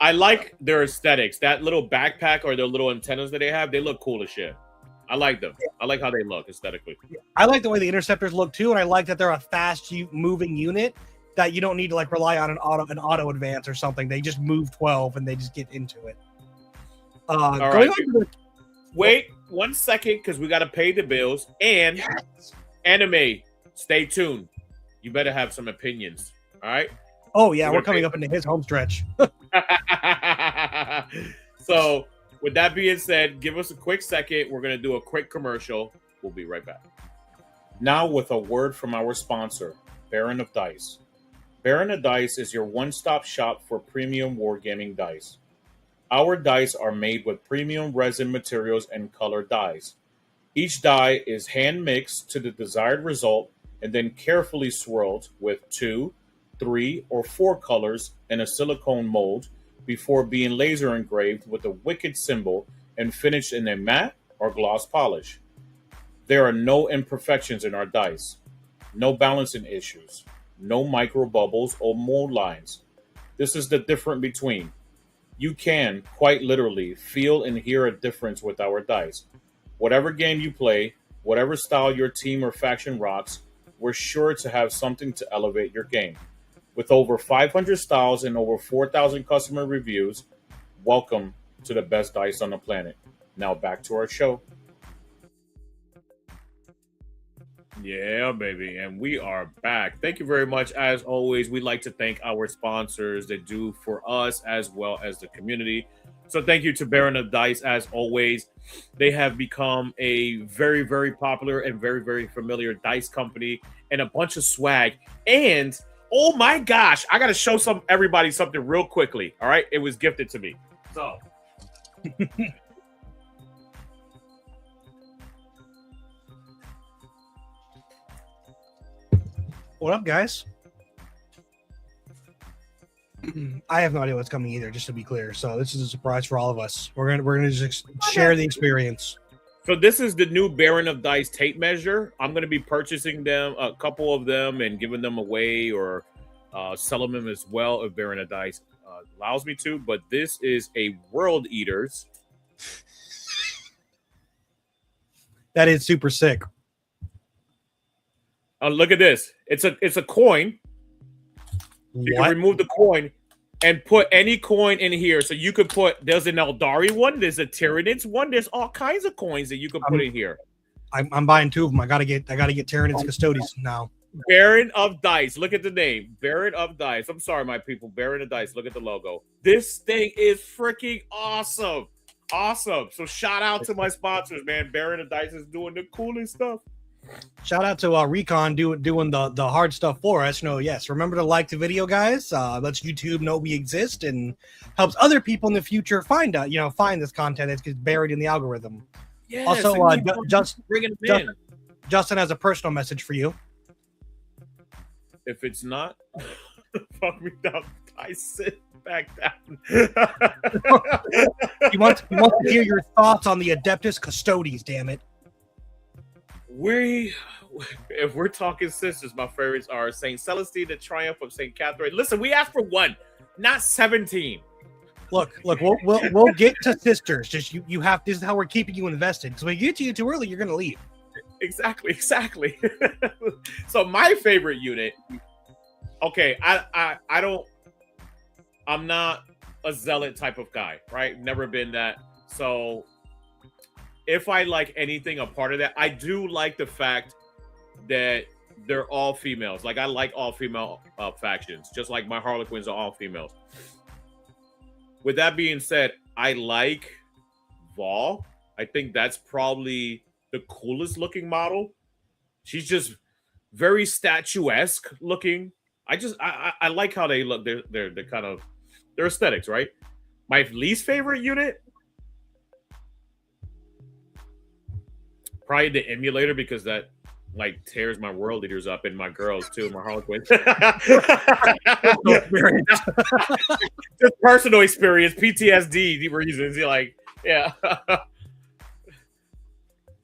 I like their aesthetics. That little backpack or their little antennas that they have, they look cool as shit. I like them. I like how they look aesthetically. I like the way the interceptors look too, and I like that they're a fast moving unit that you don't need to like rely on an auto advance or something. They just move 12 and they just get into it. All right. Wait 1 second, because we got to pay the bills. And anime, stay tuned. You better have some opinions. All right. Oh yeah, we're coming up into his home stretch. So, with that being said, give us a quick second. We're going to do a quick commercial. We'll be right back. Now, with a word from our sponsor, Baron of Dice. Baron of Dice is your one-stop shop for premium wargaming dice. Our dice are made with premium resin materials and colored dyes. Each die is hand-mixed to the desired result and then carefully swirled with 2, 3, or 4 colors in a silicone mold before being laser engraved with a wicked symbol and finished in a matte or gloss polish. There are no imperfections in our dice, no balancing issues, no micro bubbles or mold lines. This is the difference between. You can, quite literally, feel and hear a difference with our dice. Whatever game you play, whatever style your team or faction rocks, we're sure to have something to elevate your game. With over 500 styles and over 4,000 customer reviews, welcome to the best dice on the planet. Now back to our show. Yeah, baby. And we are back. Thank you very much. As always, we'd like to thank our sponsors that do for us as well as the community. So thank you to Baron of Dice. As always, they have become a very, very popular and very, very familiar dice company and a bunch of swag. And oh my gosh, I got to show everybody something real quickly. All right. It was gifted to me. So. What up, guys? I have no idea what's coming either, just to be clear. So this is a surprise for all of us. We're gonna just share the experience. So this is the new Baron of Dice tape measure. I'm gonna be purchasing them, a couple of them, and giving them away or selling them as well if Baron of Dice allows me to. But this is a World Eaters. That is super sick. Look at this. It's a coin. You can remove the coin and put any coin in here. So you could there's an Eldari one, there's a Tyranids one, there's all kinds of coins that you can put in here. I'm buying 2 of them. I gotta get Tyranids Custodies now. Baron of Dice. Look at the name. Baron of Dice. I'm sorry, my people. Baron of Dice. Look at the logo. This thing is freaking awesome. Awesome. So shout out to my sponsors, man. Baron of Dice is doing the coolest stuff. Shout out to Recon doing the hard stuff for us. Yes, remember to like the video, guys. Lets YouTube know we exist and helps other people in the future find this content that's buried in the algorithm. Yes, also, Justin has a personal message for you. If it's not, fuck me down. I sit back down. He wants to hear your thoughts on the Adeptus Custodes. Damn it. If we're talking sisters, my favorites are Saint Celestine, the Triumph of Saint Catherine. Listen, we asked for 1, not 17. Look, we'll get to sisters. Just you have. This is how we're keeping you invested. Because when we get to you too early, you're gonna leave. Exactly. So my favorite unit. Okay, I'm not a zealot type of guy, right? Never been that. So if I like anything a part of that, I do like the fact that they're all females. Like I like all female factions, just like my Harlequins are all females. With that being said, I like Vol. I think that's probably the coolest looking model. She's just very statuesque looking. I like how they look. They're kind of their aesthetics, right? My least favorite unit, probably the emulator, because that like tears my world eaters up and my girls too, my Harlequins. Just personal experience, PTSD reasons. You're like, yeah.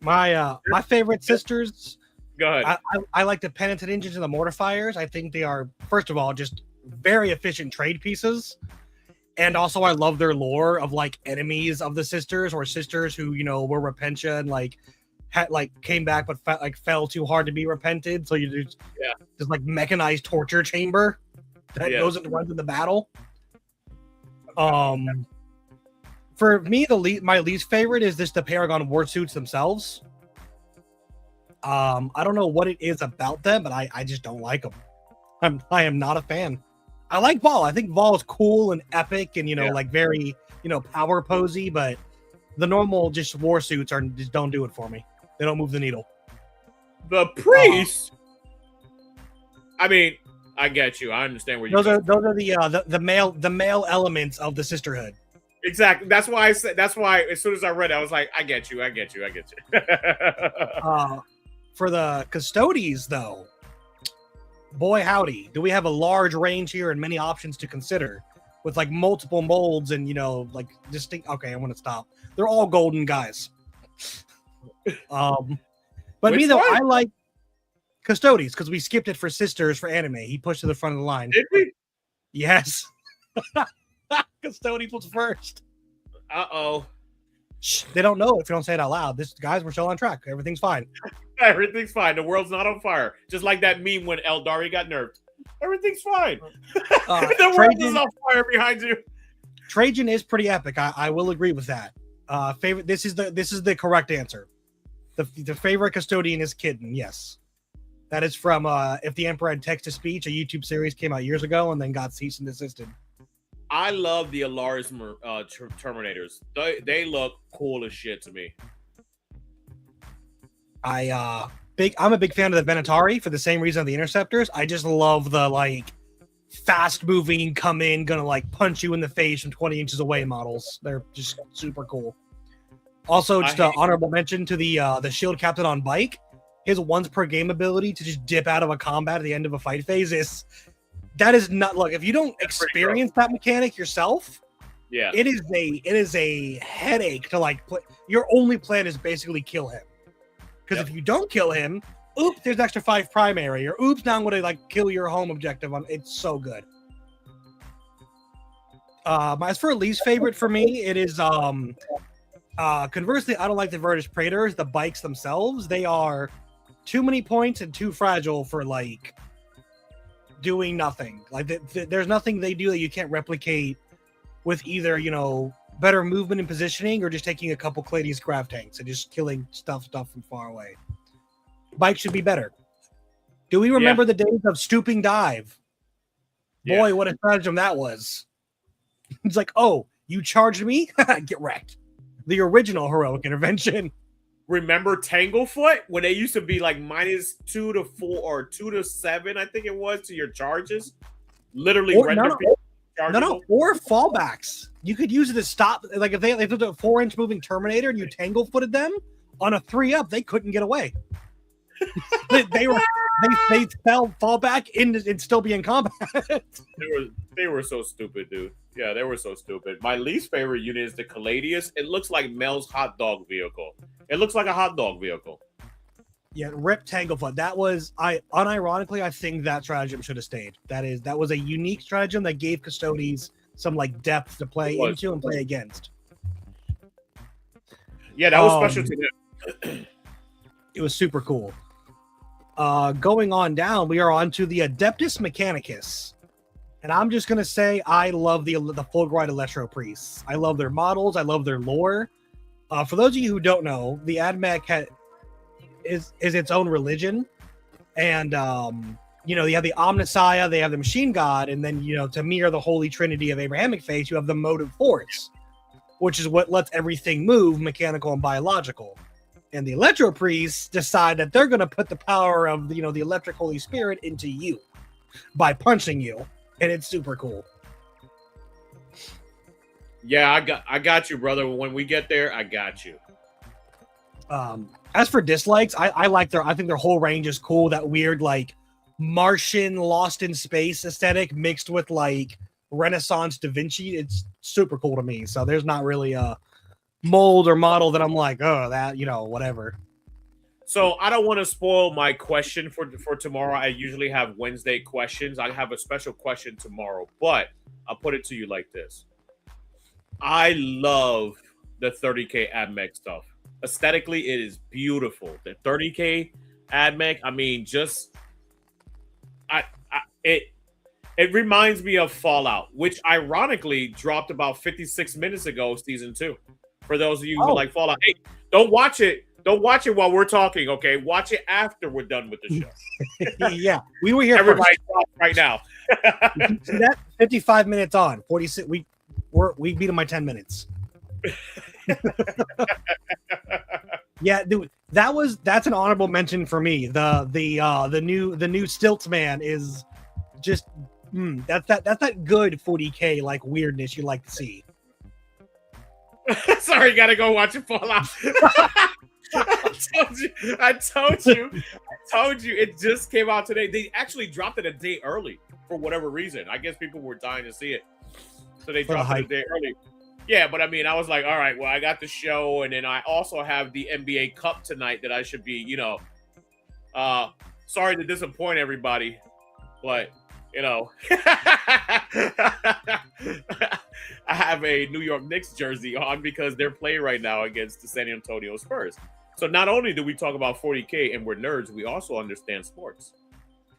My favorite sisters. Go ahead. I like the Penitent Engines and the Mortifiers. I think they are, first of all, just very efficient trade pieces. And also, I love their lore of like enemies of the sisters or sisters who, you know, were repentia and like came back but fell too hard to be repented. So you just this like mechanized torture chamber that goes and runs in the battle. For me, my least favorite is the Paragon war suits themselves. I don't know what it is about them, but I just don't like them. I am not a fan. I like Vol. I think Vol is cool and epic and, you know, like very, you know, power posy, but the normal just war suits just don't do it for me. They don't move the needle. The priest. I mean, I get you. I understand where you're those are the male elements of the sisterhood. Exactly. That's why I said. That's why as soon as I read it, I was like, I get you. For the Custodes, though, boy howdy, do we have a large range here and many options to consider with like multiple molds and, you know, like distinct. Okay, I want to stop. They're all golden guys. But which me though, one? I like Custodes because we skipped it for sisters for anime. He pushed to the front of the line. Did we? Yes. Custodes was first. Shh, they don't know if you don't say it out loud. Guys, we're still on track. Everything's fine. Everything's fine. The world's not on fire. Just like that meme when Eldari got nerfed. Everything's fine. The world is on fire behind you. Trajan is pretty epic. I will agree with that. Favorite. This is the correct answer. The favorite custodian is Kitten. Yes, that is from If the Emperor Had Text to Speech, a YouTube series came out years ago and then got cease and desisted. I love the Alaris Terminators. They look cool as shit to me. I'm a big fan of the Venatari for the same reason of the Interceptors. I just love the like fast moving, come in, gonna like punch you in the face from 20 inches away models. They're just super cool. Also, just an honorable mention to the Shield Captain on bike. His once per game ability to just dip out of a combat at the end of a fight phase is not, look, if you don't experience that mechanic yourself, it is a headache to like play. Your only plan is basically kill him. Because if you don't kill him, oops, there's extra 5 primary, or oops, now I'm going to like kill your home objective. It's so good. As for least favorite for me, it is conversely, I don't like the Virtus Praetors, the bikes themselves. They are too many points and too fragile for like doing nothing. Like there's nothing they do that you can't replicate with either, you know, better movement and positioning or just taking a couple Clades grav tanks and just killing stuff from far away. Bikes should be better. Do we remember the days of stooping dive? Boy, what a stratagem that was. It's like, oh, you charged me? Get wrecked. The original heroic intervention. Remember Tanglefoot when they used to be like -2 to 4 or 2 to 7, I think it was, to your charges? Literally render No, or fallbacks. You could use it to stop, like if they put a 4-inch moving Terminator and you Tangle-footed them on a 3-up, they couldn't get away. they fell fallback and still be in combat. they were so stupid, dude. Yeah, they were so stupid. My least favorite unit is the Caladius. It looks like Mel's hot dog vehicle. It looks like a hot dog vehicle. Yeah, rip Tanglefoot. That was unironically, I think that stratagem should have stayed. That was a unique stratagem that gave Custodes some like depth to play into and play against. Yeah, that was special to them. It was super cool. Going on down, we are on to the Adeptus Mechanicus. And I'm just going to say I love the Fulgurite Electro Priests. I love their models. I love their lore. For those of you who don't know, the AdMech is its own religion. And, you know, you have the Omnissiah, they have the Machine God, and then, you know, to mirror the Holy Trinity of Abrahamic faith, you have the Motive Force, which is what lets everything move, mechanical and biological. And the Electro Priests decide that they're going to put the power of, you know, the Electric Holy Spirit into you by punching you. And it's super cool. Yeah, I got you, brother. When we get there, I got you. As for dislikes, I think their whole range is cool. That weird like Martian Lost in Space aesthetic mixed with like Renaissance Da Vinci. It's super cool to me. So there's not really a mold or model that I'm like, oh, that, you know, whatever. So I don't want to spoil my question for tomorrow. I usually have Wednesday questions. I have a special question tomorrow, but I'll put it to you like this. I love the 30K AdMech stuff. Aesthetically, it is beautiful. The 30K AdMech, I mean, just it reminds me of Fallout, which ironically dropped about 56 minutes ago, season 2. For those of you who like Fallout, hey, don't watch it. Don't watch it while we're talking, okay? Watch it after we're done with the show. Yeah, we were here. Everybody stop right now. See that 55 minutes on 46. We beat them by 10 minutes. Yeah, dude, that's an honorable mention for me. The new Stilts man is just that's that good 40K like weirdness you like to see. Sorry, gotta go watch it fall out. I told you. It just came out today. They actually dropped it a day early for whatever reason. I guess people were dying to see it, so they dropped it a day early. Yeah, but I mean, I was like, all right, well, I got the show, and then I also have the NBA Cup tonight that I should be, sorry to disappoint everybody, but I have a New York Knicks jersey on because they're playing right now against the San Antonio Spurs. So not only do we talk about 40K and we're nerds, we also understand sports.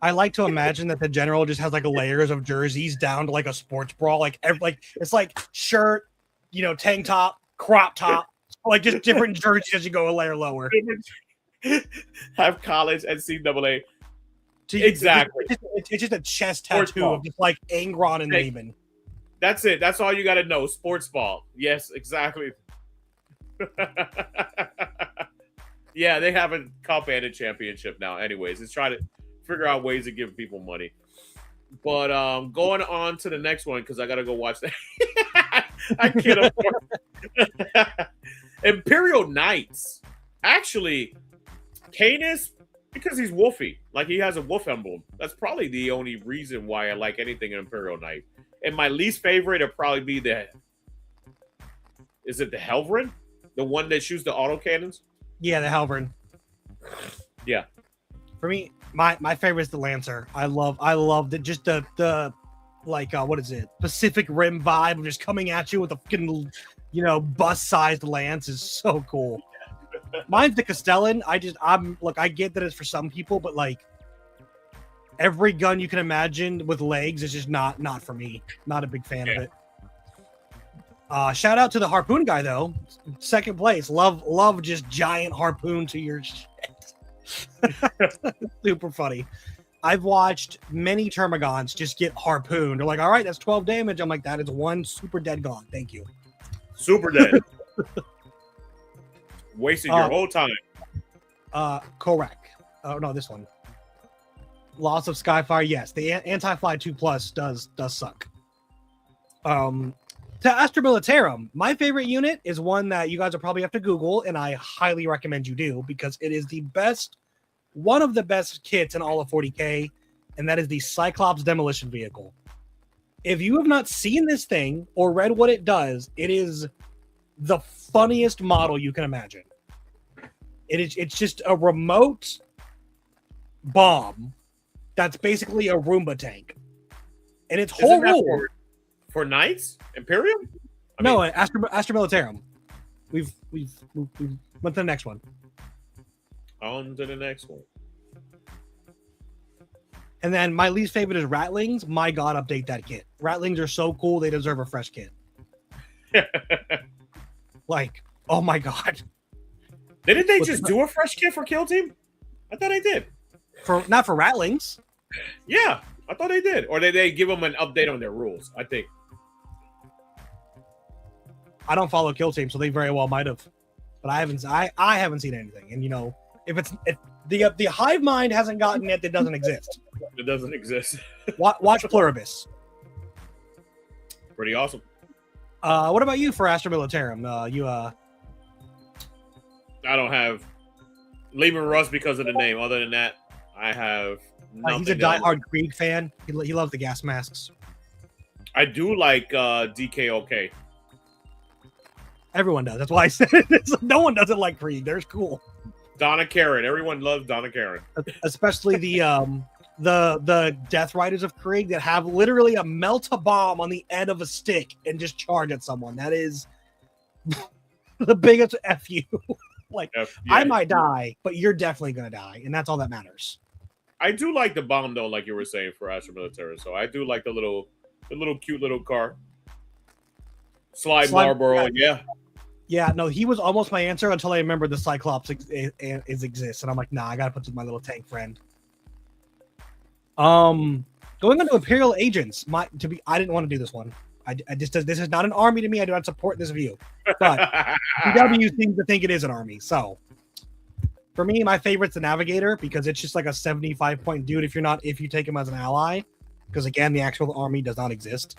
I like to imagine that the general just has like layers of jerseys down to like a sports brawl, it's like shirt, tank top, crop top, like just different jerseys as you go a layer lower. Have college and NCAA. Exactly. It's just a chest tattoo of just like Angron and Laban. That's it. That's all you got to know. Sports ball. Yes, exactly. Yeah, they have a cup and a championship now. Anyways, it's trying to figure out ways to give people money. But going on to the next one because I got to go watch that. I can't afford Imperial Knights. Actually, Canis, because he's wolfy. Like, he has a wolf emblem. That's probably the only reason why I like anything in Imperial Knight. And my least favorite would probably be is it the Helverin? The one that shoots the autocannons? Yeah, the Helverin. Yeah. For me, my favorite is the Lancer. I love the what is it? Pacific Rim vibe of just coming at you with a fucking, bus-sized lance is so cool. Mine's the Castellan. I get that it's for some people, but like every gun you can imagine with legs is just not for me. Not a big fan of it. Shout out to the harpoon guy though. Second place. Love just giant harpoon to your shit. Super funny. I've watched many Termagants just get harpooned. They're like, all right, that's 12 damage. I'm like, that is one super dead gun. Thank you. Super dead. Wasted your whole time. Correct. Oh no, this one. Loss of Skyfire. Yes, the Anti-Fly 2+ does suck. To Astra Militarum, my favorite unit is one that you guys will probably have to Google, and I highly recommend you do because it is one of the best kits in all of 40K, and that is the Cyclops Demolition Vehicle. If you have not seen this thing or read what it does, it is the funniest model you can imagine. It's just a remote bomb that's basically a Roomba tank. And its whole rule for Knights? Imperium? Astra Militarum. We've went to the next one. On to the next one. And then my least favorite is Ratlings. My God, update that kit. Ratlings are so cool, they deserve a fresh kit. Like, oh my God. Didn't they just do a fresh kit for Kill Team? I thought they did. Not for Ratlings. Yeah, I thought they did. Or did they give them an update on their rules? I think. I don't follow Kill Team, so they very well might have. But I haven't seen anything. And if the hive mind hasn't gotten it, that doesn't exist. It doesn't exist. Watch Pluribus. Pretty awesome. What about you for Astra Militarum? I don't have Lehman Russ because of the name. Other than that, I have nothing. He's a diehard Krieg fan. He loves the gas masks. I do like DKOK. Everyone does. That's why I said it. No one doesn't like Krieg. They're cool. Donna Karen. Everyone loves Donna Karen. Especially the Death Riders of Krieg that have literally a melt-a-bomb on the end of a stick and just charge at someone. That is the biggest F you. Like, yeah. I might die, but you're definitely gonna die, and that's all that matters. I do like the bomb though, like you were saying for Astra Military. So I do like the little cute little car. Slide Marlboro, yeah. Yeah, no, he was almost my answer until I remembered the Cyclops exists, and I'm like, nah, I gotta put my little tank friend. Going on to Imperial Agents. I didn't want to do this one. This is not an army to me. I do not support this view, but GW seems to think it is an army. So, for me, my favorite's the Navigator because it's just like a 75-point dude. If you take him as an ally, because again, the actual army does not exist,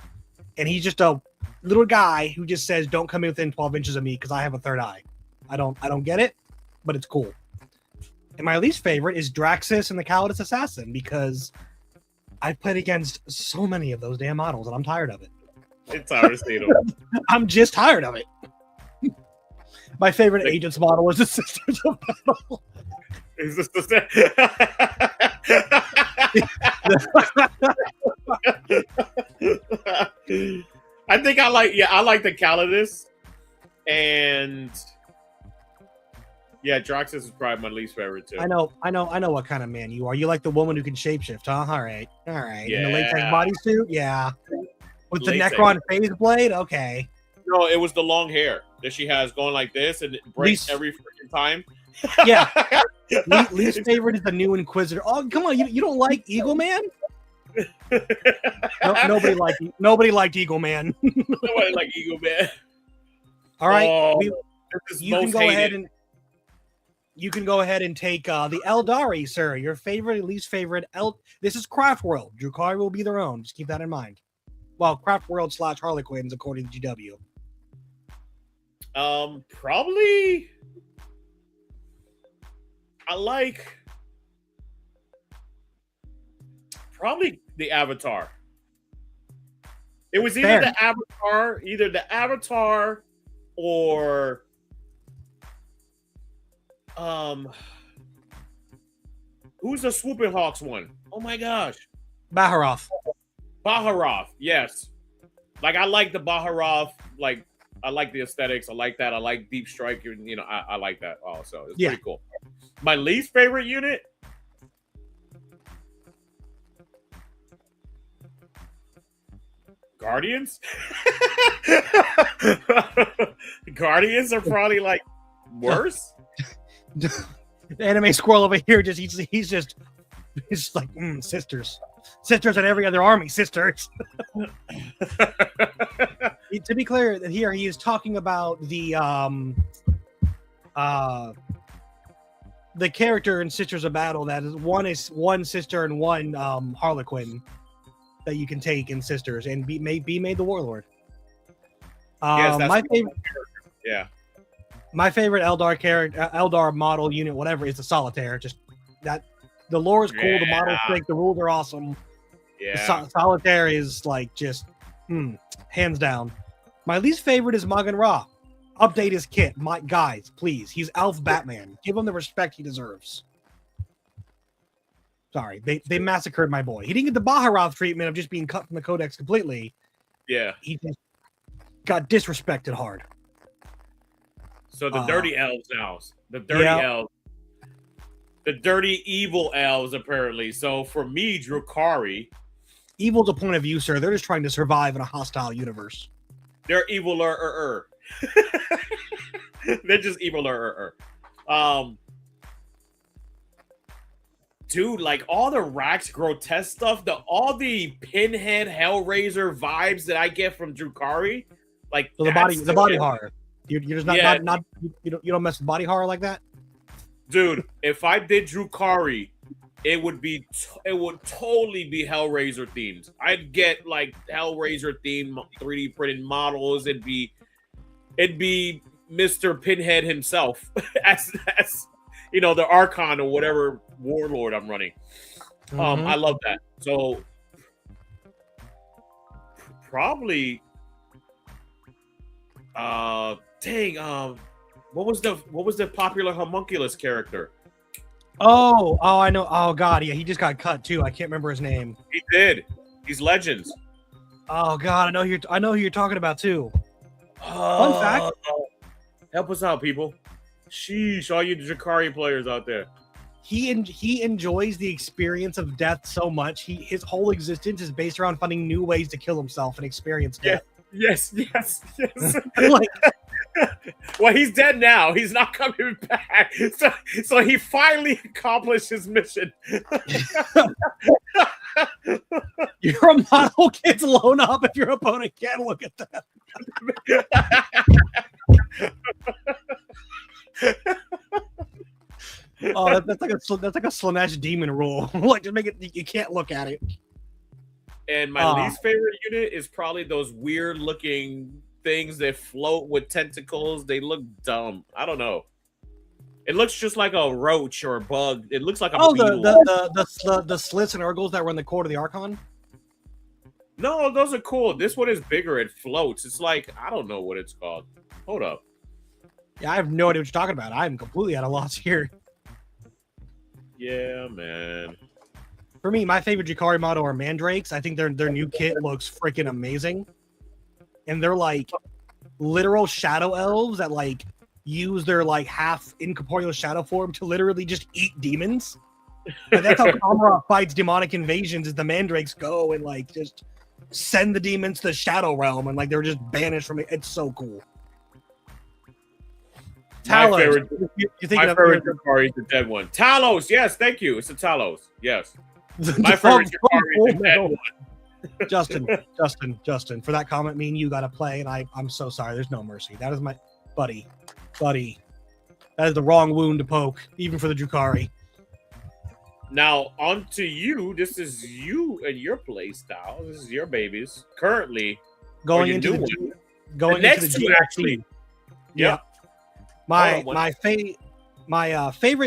and he's just a little guy who just says, "Don't come in within 12 inches of me because I have a third eye." I don't get it, but it's cool. And my least favorite is Draxus and the Calidus Assassin because I've played against so many of those damn models, and I'm tired of it. It's tired of seeing them. I'm just tired of it. My favorite Agents model is the Sisters of Battle. Is this the I think I like the Calidus, and Draxus is probably my least favorite too. I know what kind of man you are. You like the woman who can shapeshift, huh? All right. Yeah. In the latex bodysuit, yeah. With the Necron phase blade, okay. No, it was the long hair that she has going like this, and it breaks every freaking time. Yeah. Least favorite is the new Inquisitor. Oh, come on, you don't like Eagle Man? Nobody liked Eagle Man. Nobody liked Eagle Man. All right, you can go ahead and take the Eldari, sir. Your favorite, least favorite. This is Craft World. Drukhari will be their own. Just keep that in mind. Well, Craft World / Harlequins, according to GW. Probably. I like. Probably the Avatar. It was either the Avatar, or who's the Swooping Hawks one? Oh my gosh, Baharoth, yes. Like I like the Baharoth. Like I like the aesthetics. I like that. I like Deep Strike. You know, I like that also. It's pretty cool. My least favorite unit. Guardians? Guardians are probably like worse. The anime squirrel over here he's like sisters and every other army sisters. To be clear, here he is talking about the character in Sisters of Battle that is one sister and one Harlequin that you can take in Sisters and be made the warlord. Yes, that's my favorite. Yeah. My favorite Eldar model unit, whatever, is the Solitaire. Just that the lore is cool, the model is sick, the rules are awesome. Yeah. Solitaire is like just hands down. My least favorite is Magan Ra. Update his kit, guys, please. He's Elf Batman. Give him the respect he deserves. Sorry, they massacred my boy. He didn't get the Baharoth treatment of just being cut from the Codex completely. Yeah, he just got disrespected hard. So the dirty elves now. The dirty elves. The dirty evil elves, apparently. So for me, Drukhari. Evil's a point of view, sir. They're just trying to survive in a hostile universe. They're eviler. They're just eviler. Dude, like all the Rax grotesque stuff, all the Pinhead Hellraiser vibes that I get from Drukhari, like so the body horror. You're just not you don't mess with body horror like that, dude. If I did Drukhari, it would totally be Hellraiser themed. I'd get like Hellraiser themed 3D printed models. It'd be Mr. Pinhead himself as you know, the Archon or whatever warlord I'm running. I love that. So probably What was the popular homunculus character? Oh, I know. Oh God, yeah, he just got cut too. I can't remember his name. He did. He's Legends. Oh God, I know who you're talking about too. Fun fact. Help us out, people. Sheesh, all you Drakari players out there. He enjoys the experience of death so much. His whole existence is based around finding new ways to kill himself and experience death. Yes. Like, well, he's dead now. He's not coming back. So he finally accomplished his mission. your model gets blown up if your opponent can't look at them. Oh, that's like a Slanesh demon rule. Like, to make it, you can't look at it. And my least favorite unit is probably those weird looking things that float with tentacles. They look dumb. I don't know. It looks just like a roach or a bug. It looks like a beetle. the slits and urgles that were in the core of the Archon. No, those are cool. This one is bigger. It floats. It's like, I don't know what it's called. Hold up. Yeah, I have no idea what you're talking about. I'm completely at a loss here. Yeah, man. For me, my favorite Jakari model are Mandrakes. I think their new kit looks freaking amazing. And they're like literal shadow elves that like use their like half incorporeal shadow form to literally just eat demons. But that's how Kamara fights demonic invasions, is the Mandrakes go and like just send the demons to the shadow realm and like they're just banished from it. It's so cool. Talos. My favorite Jakari is the dead one. Talos, yes, thank you. It's a Talos, yes. My favorite Jakari is the dead one. Justin, for that comment, me and you got to play, and I'm so sorry. There's no mercy. That is my buddy. That is the wrong wound to poke, even for the Drukari. Now, on to you. This is you and your play style. This is your babies. Currently, going into the next two, actually. Yep. My favorite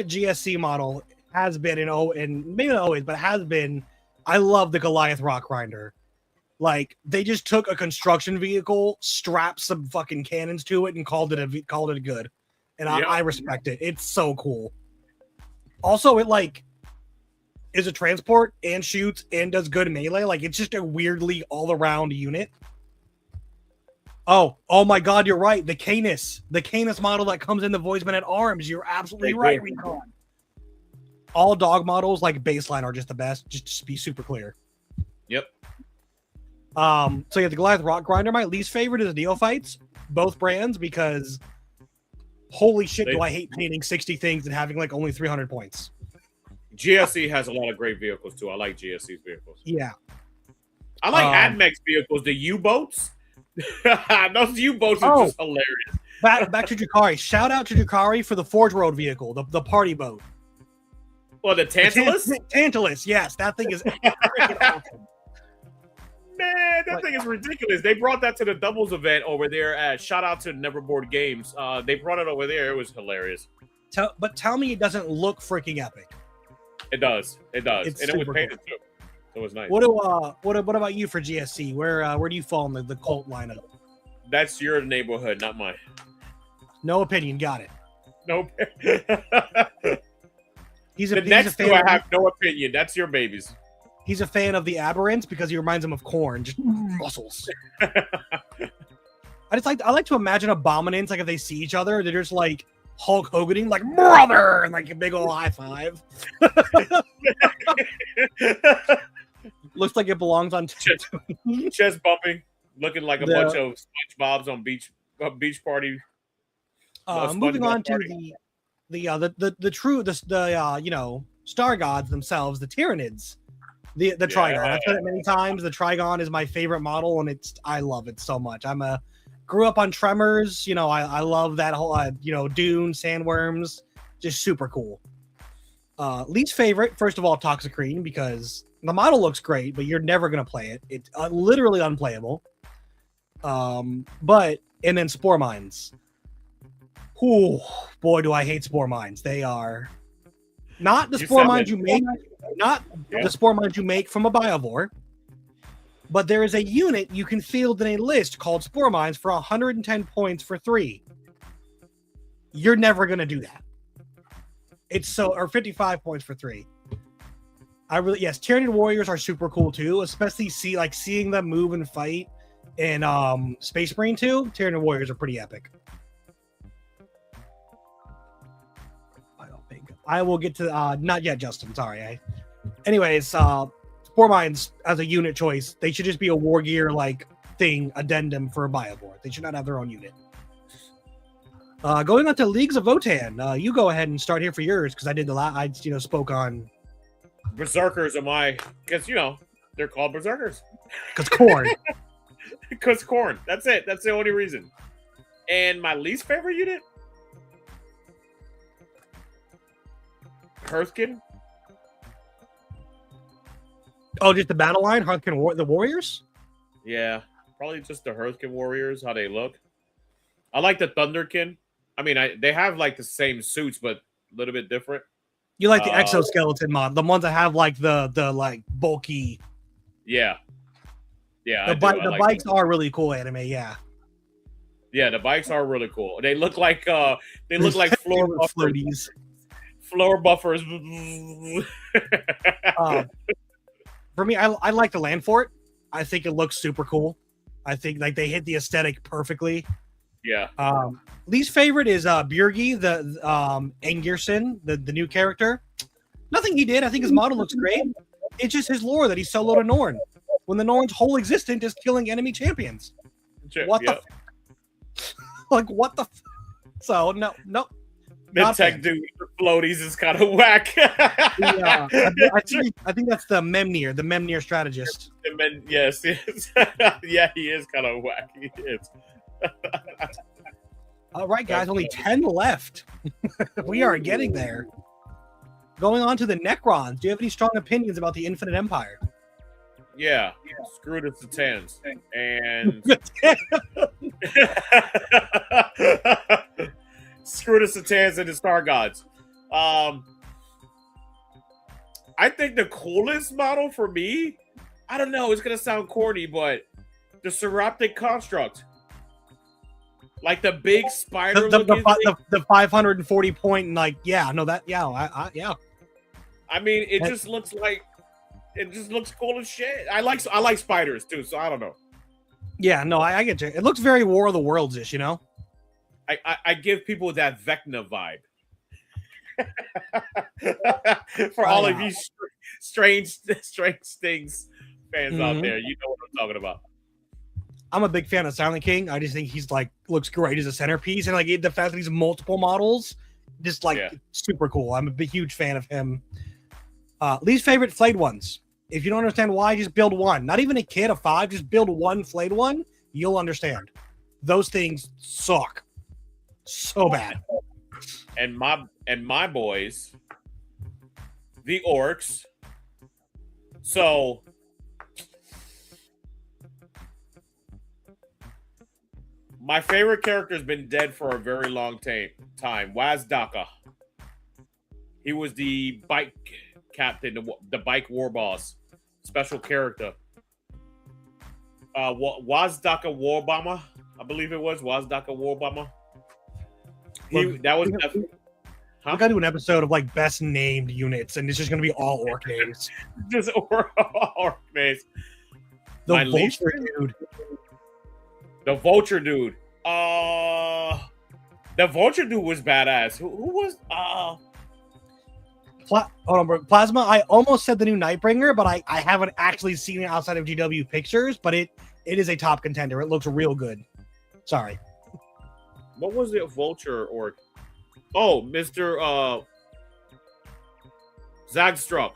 GSC model has been and maybe not always, but has been. I love the Goliath Rock Grinder. Like, they just took a construction vehicle, strapped some fucking cannons to it, and called it a good. And I respect it. It's so cool. Also, it like is a transport and shoots and does good melee. Like, it's just a weirdly all around unit. Oh my God, you're right. The Canis model that comes in the Voidsman at Arms. You're absolutely right, Recon. All dog models like baseline are just the best. Just to be super clear. Yep. So yeah, the Goliath Rock Grinder. My least favorite is Neophytes, both brands, because holy shit, do I hate painting 60 things and having like only 300 points. GSC has a lot of great vehicles too. I like GSC's vehicles. Yeah. I like AdMech's vehicles. The U-boats. Those U-boats are just hilarious. Back to Drukari. Shout out to Drukari for the Forge Road vehicle, the party boat. Well, the Tantalus? Tantalus, yes. That thing is freaking awesome. Man, that thing is ridiculous. They brought that to the doubles event over there. Shout out to Neverboard Games. They brought it over there. It was hilarious. But tell me it doesn't look freaking epic. It does. It does. It's and it was super painted cool. too. So it was nice. What about you for GSC? Where do you fall in the cult lineup? That's your neighborhood, not mine. No opinion. Got it. Nope. The next two, I have no opinion. That's your babies. He's a fan of the Aberrants because he reminds him of corn, just muscles. I like to imagine Abominants, like if they see each other, they're just like Hulk Hoganing, like brother, and like a big old high five. Looks like it belongs on chest bumping, looking like a bunch of SpongeBob's on beach party. Moving on to the star gods themselves, the Tyranids. The Trigon. I've said it many times. The Trigon is my favorite model, and I love it so much. Grew up on Tremors. I love that whole Dune, Sandworms, just super cool. Least favorite, first of all, Toxicrene, because the model looks great, but you're never gonna play it. It's literally unplayable. And then Spore Mines. Ooh, boy, do I hate Spore Mines. They are not the Spore Mines you make. The Spore Mines you make from a Biovore, but there is a unit you can field in a list called Spore Mines for 110 points for 3. You're never gonna do that. It's so or 55 points for 3. Yes, Tyranid Warriors are super cool too, especially seeing them move and fight in Space Marine 2. Tyranid Warriors are pretty epic. I will get to not yet, Justin. Sorry. Anyways, Spore Mines as a unit choice, they should just be a war gear thing addendum for a Bioboard. They should not have their own unit. Going on to Leagues of Votan, you go ahead and start here for yours because I did I spoke on Berserkers. Because they're called Berserkers. Because corn. Because corn. That's it. That's the only reason. And my least favorite unit, Hearthkin. Oh, just the battle line, Hearthkin the Warriors? Yeah, probably just the Hearthkin Warriors, how they look. I like the Thunderkin. I mean, they have the same suits, but a little bit different. You like the exoskeleton mod, the ones that have the bulky. Yeah. The bikes are really cool anime. Yeah. Yeah, the bikes are really cool. They look like floor buffers. Floor buffers. For me, I like the land fort. I think it looks super cool. I think they hit the aesthetic perfectly. Yeah. Least favorite is Björgi, the Engirson, the new character. Nothing he did. I think his model looks great. It's just his lore that he's soloed a Norn. When the Norn's whole existence is killing enemy champions. What the what the So no. Mid tech dude with floaties is kind of whack. I think that's the Memnir strategist. Yes. Yeah, he is kind of whack. He is. All right, guys, only 10 left. We are getting there. Going on to the Necrons. Do you have any strong opinions about the Infinite Empire? Yeah. Screw the Titans. And screw the Satans and the Star Gods. I think the coolest model for me, I don't know, it's going to sound corny, but the Seraptic Construct. Like the big spider the 540 point yeah. I mean, it just looks cool as shit. I like spiders too, so I don't know. Yeah, no, I get you. It looks very War of the Worlds-ish, I give people that Vecna vibe. For all of you strange things fans out there, you know what I'm talking about. I'm a big fan of Silent King. I just think he's looks great as a centerpiece, and the fact that he's multiple models, just super cool. I'm a big huge fan of him. Least favorite flayed ones. If you don't understand why, just build one. Not even a kit of 5, just build one flayed one. You'll understand. Those things suck so bad. And my boys, the orcs. So my favorite character has been dead for a very long time. Wazdaka. He was the bike captain, the bike war boss, special character. Wazdaka Warbomber, I believe it was Wazdaka Warbomber. We gotta do an episode of best named units, and it's just gonna be all orc names. Just orc names. The Vulture dude. The Vulture dude. The Vulture dude was badass. Who was Plasma? I almost said the new Nightbringer, but I haven't actually seen it outside of GW pictures, but it is a top contender. It looks real good. Sorry. What was it? Vulture or Mr. Zagstruck.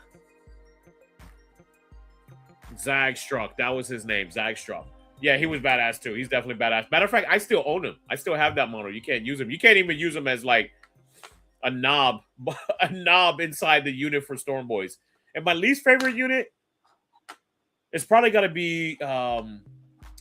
Zagstruck. That was his name. Zagstruck. Yeah, he was badass too. He's definitely badass. Matter of fact, I still own him. I still have that model. You can't use him. You can't even use him as a knob inside the unit for Storm Boys. And my least favorite unit is probably gonna be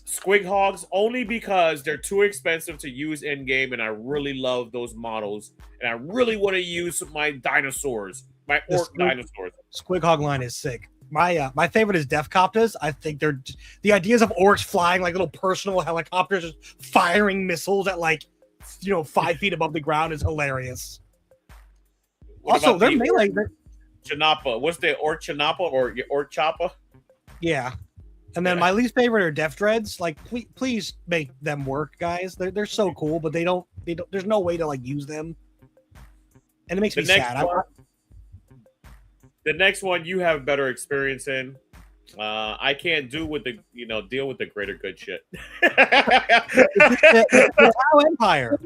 Squig Hogs, only because they're too expensive to use in game, and I really love those models, and I really want to use my dinosaurs, my orc dinosaurs. Squig Hog line is sick. My favorite is Defcopters. I think they're the ideas of orcs flying like little personal helicopters, just firing missiles at 5 feet above the ground is hilarious. What Also, about their the melee. Chanapa. What's the Chanapa or Choppa? Yeah. And then my least favorite are Def Dreads. Like, please make them work, guys. They're so cool, but they don't. There's no way to like use them, and it makes me sad. The next one you have better experience in. I can't deal with the greater good shit. the Tau Empire.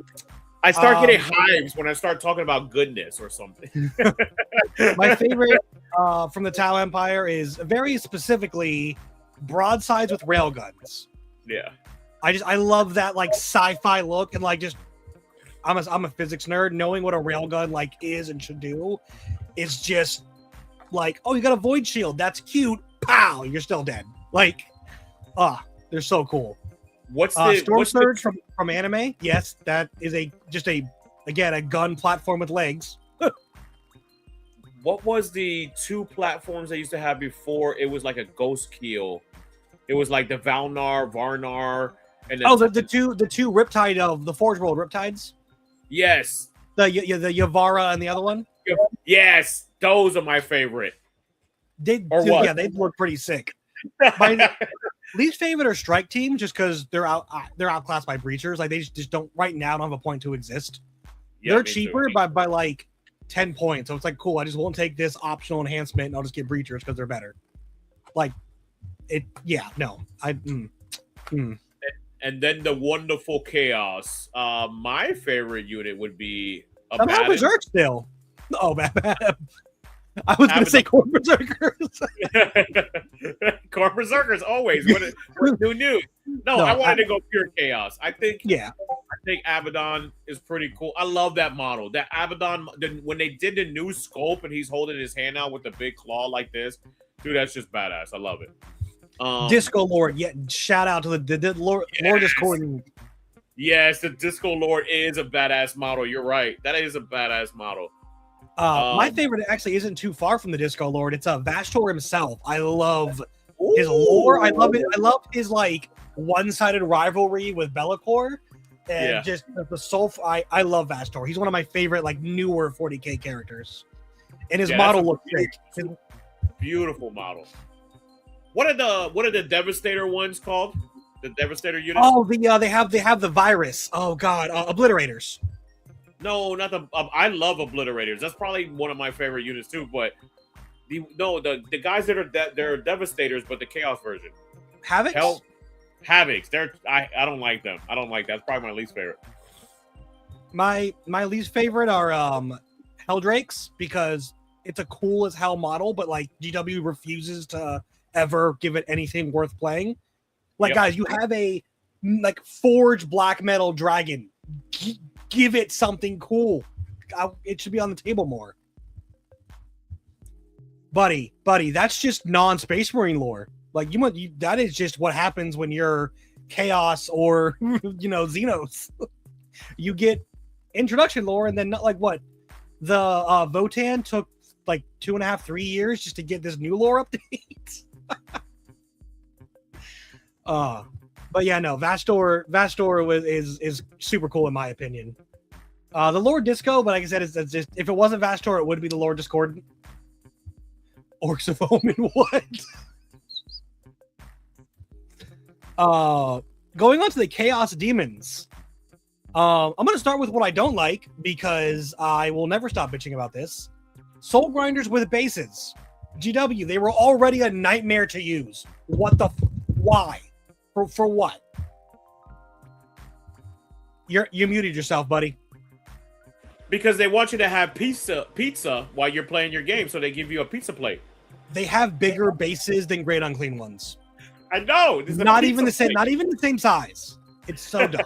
I start getting hives when I start talking about goodness or something. My favorite from the Tau Empire is very specifically broadsides with railguns. Yeah, I love that like sci-fi look, and like just I'm a physics nerd. Knowing what a railgun like is and should do is just like, oh, you got a void shield. That's cute. Pow, you're still dead. Like, they're so cool. What's the Storm Surge from anime? Yes, that is a gun platform with legs. What was the 2 platforms they used to have before? It was like a ghost keel. It was like the Varnar, and the two Riptide of the Forge World Riptides. Yes, the Yavara and the other one. Yes, those are my favorite. They look pretty sick. My least favorite are Strike Team, just because they're outclassed by Breachers. Like, they just don't right now don't have a point to exist. Yeah, they're cheaper by like 10 points, so it's like, cool. I just won't take this optional enhancement, and I'll just get Breachers because they're better. Like it, yeah. No, And then the wonderful Chaos. My favorite unit would be somehow Berserk still. Oh, I was going to say Corn Berserkers. Corn Berserkers always. Who knew? No, I wanted to go pure Chaos. I think Abaddon is pretty cool. I love that model. That Abaddon, when they did the new sculpt and he's holding his hand out with the big claw like this, dude, that's just badass. I love it. Disco Lord, shout out to the Lord Discord. Yes, the Disco Lord is a badass model. You're right. That is a badass model. My favorite actually isn't too far from the Disco Lord. It's Vashtor himself. I love his lore. I love it. I love his like one-sided rivalry with Be'lakor, and just the soul. I love Vashtor. He's one of my favorite like newer 40k characters, and his model looks great. Beautiful model. What are the Devastator ones called? The Devastator units? Oh, they have the virus. Oh God, Obliterators. No, not the. I love Obliterators. That's probably one of my favorite units too. But the guys that are they're Devastators, but the Chaos version. Havocs. Havocs. I don't like them. I don't like that. That's probably my least favorite. My least favorite are Helldrakes, because it's a cool as hell model, but like GW refuses to ever give it anything worth playing. Like, guys, you have a like forged black metal dragon. Give it something cool. It should be on the table more. Buddy, that's just non-Space Marine lore. Like, that is just what happens when you're Chaos or Xenos. You get introduction lore, and then not like what the Votan took like 2.5-3 years just to get this new lore update. But yeah, no, Vashtor is super cool in my opinion. The Lord Disco, but like I said, it's just, if it wasn't Vashtor, it would be the Lord Discordant. Orcs of Omen, what? Going on to the Chaos Demons. I'm going to start with what I don't like, because I will never stop bitching about this. Soul Grinders with bases. GW, they were already a nightmare to use. Why? For what? You muted yourself, buddy. Because they want you to have pizza while you're playing your game, so they give you a pizza plate. They have bigger bases than Great Unclean Ones. I know. Not even the same. Not even the same size. It's so dumb.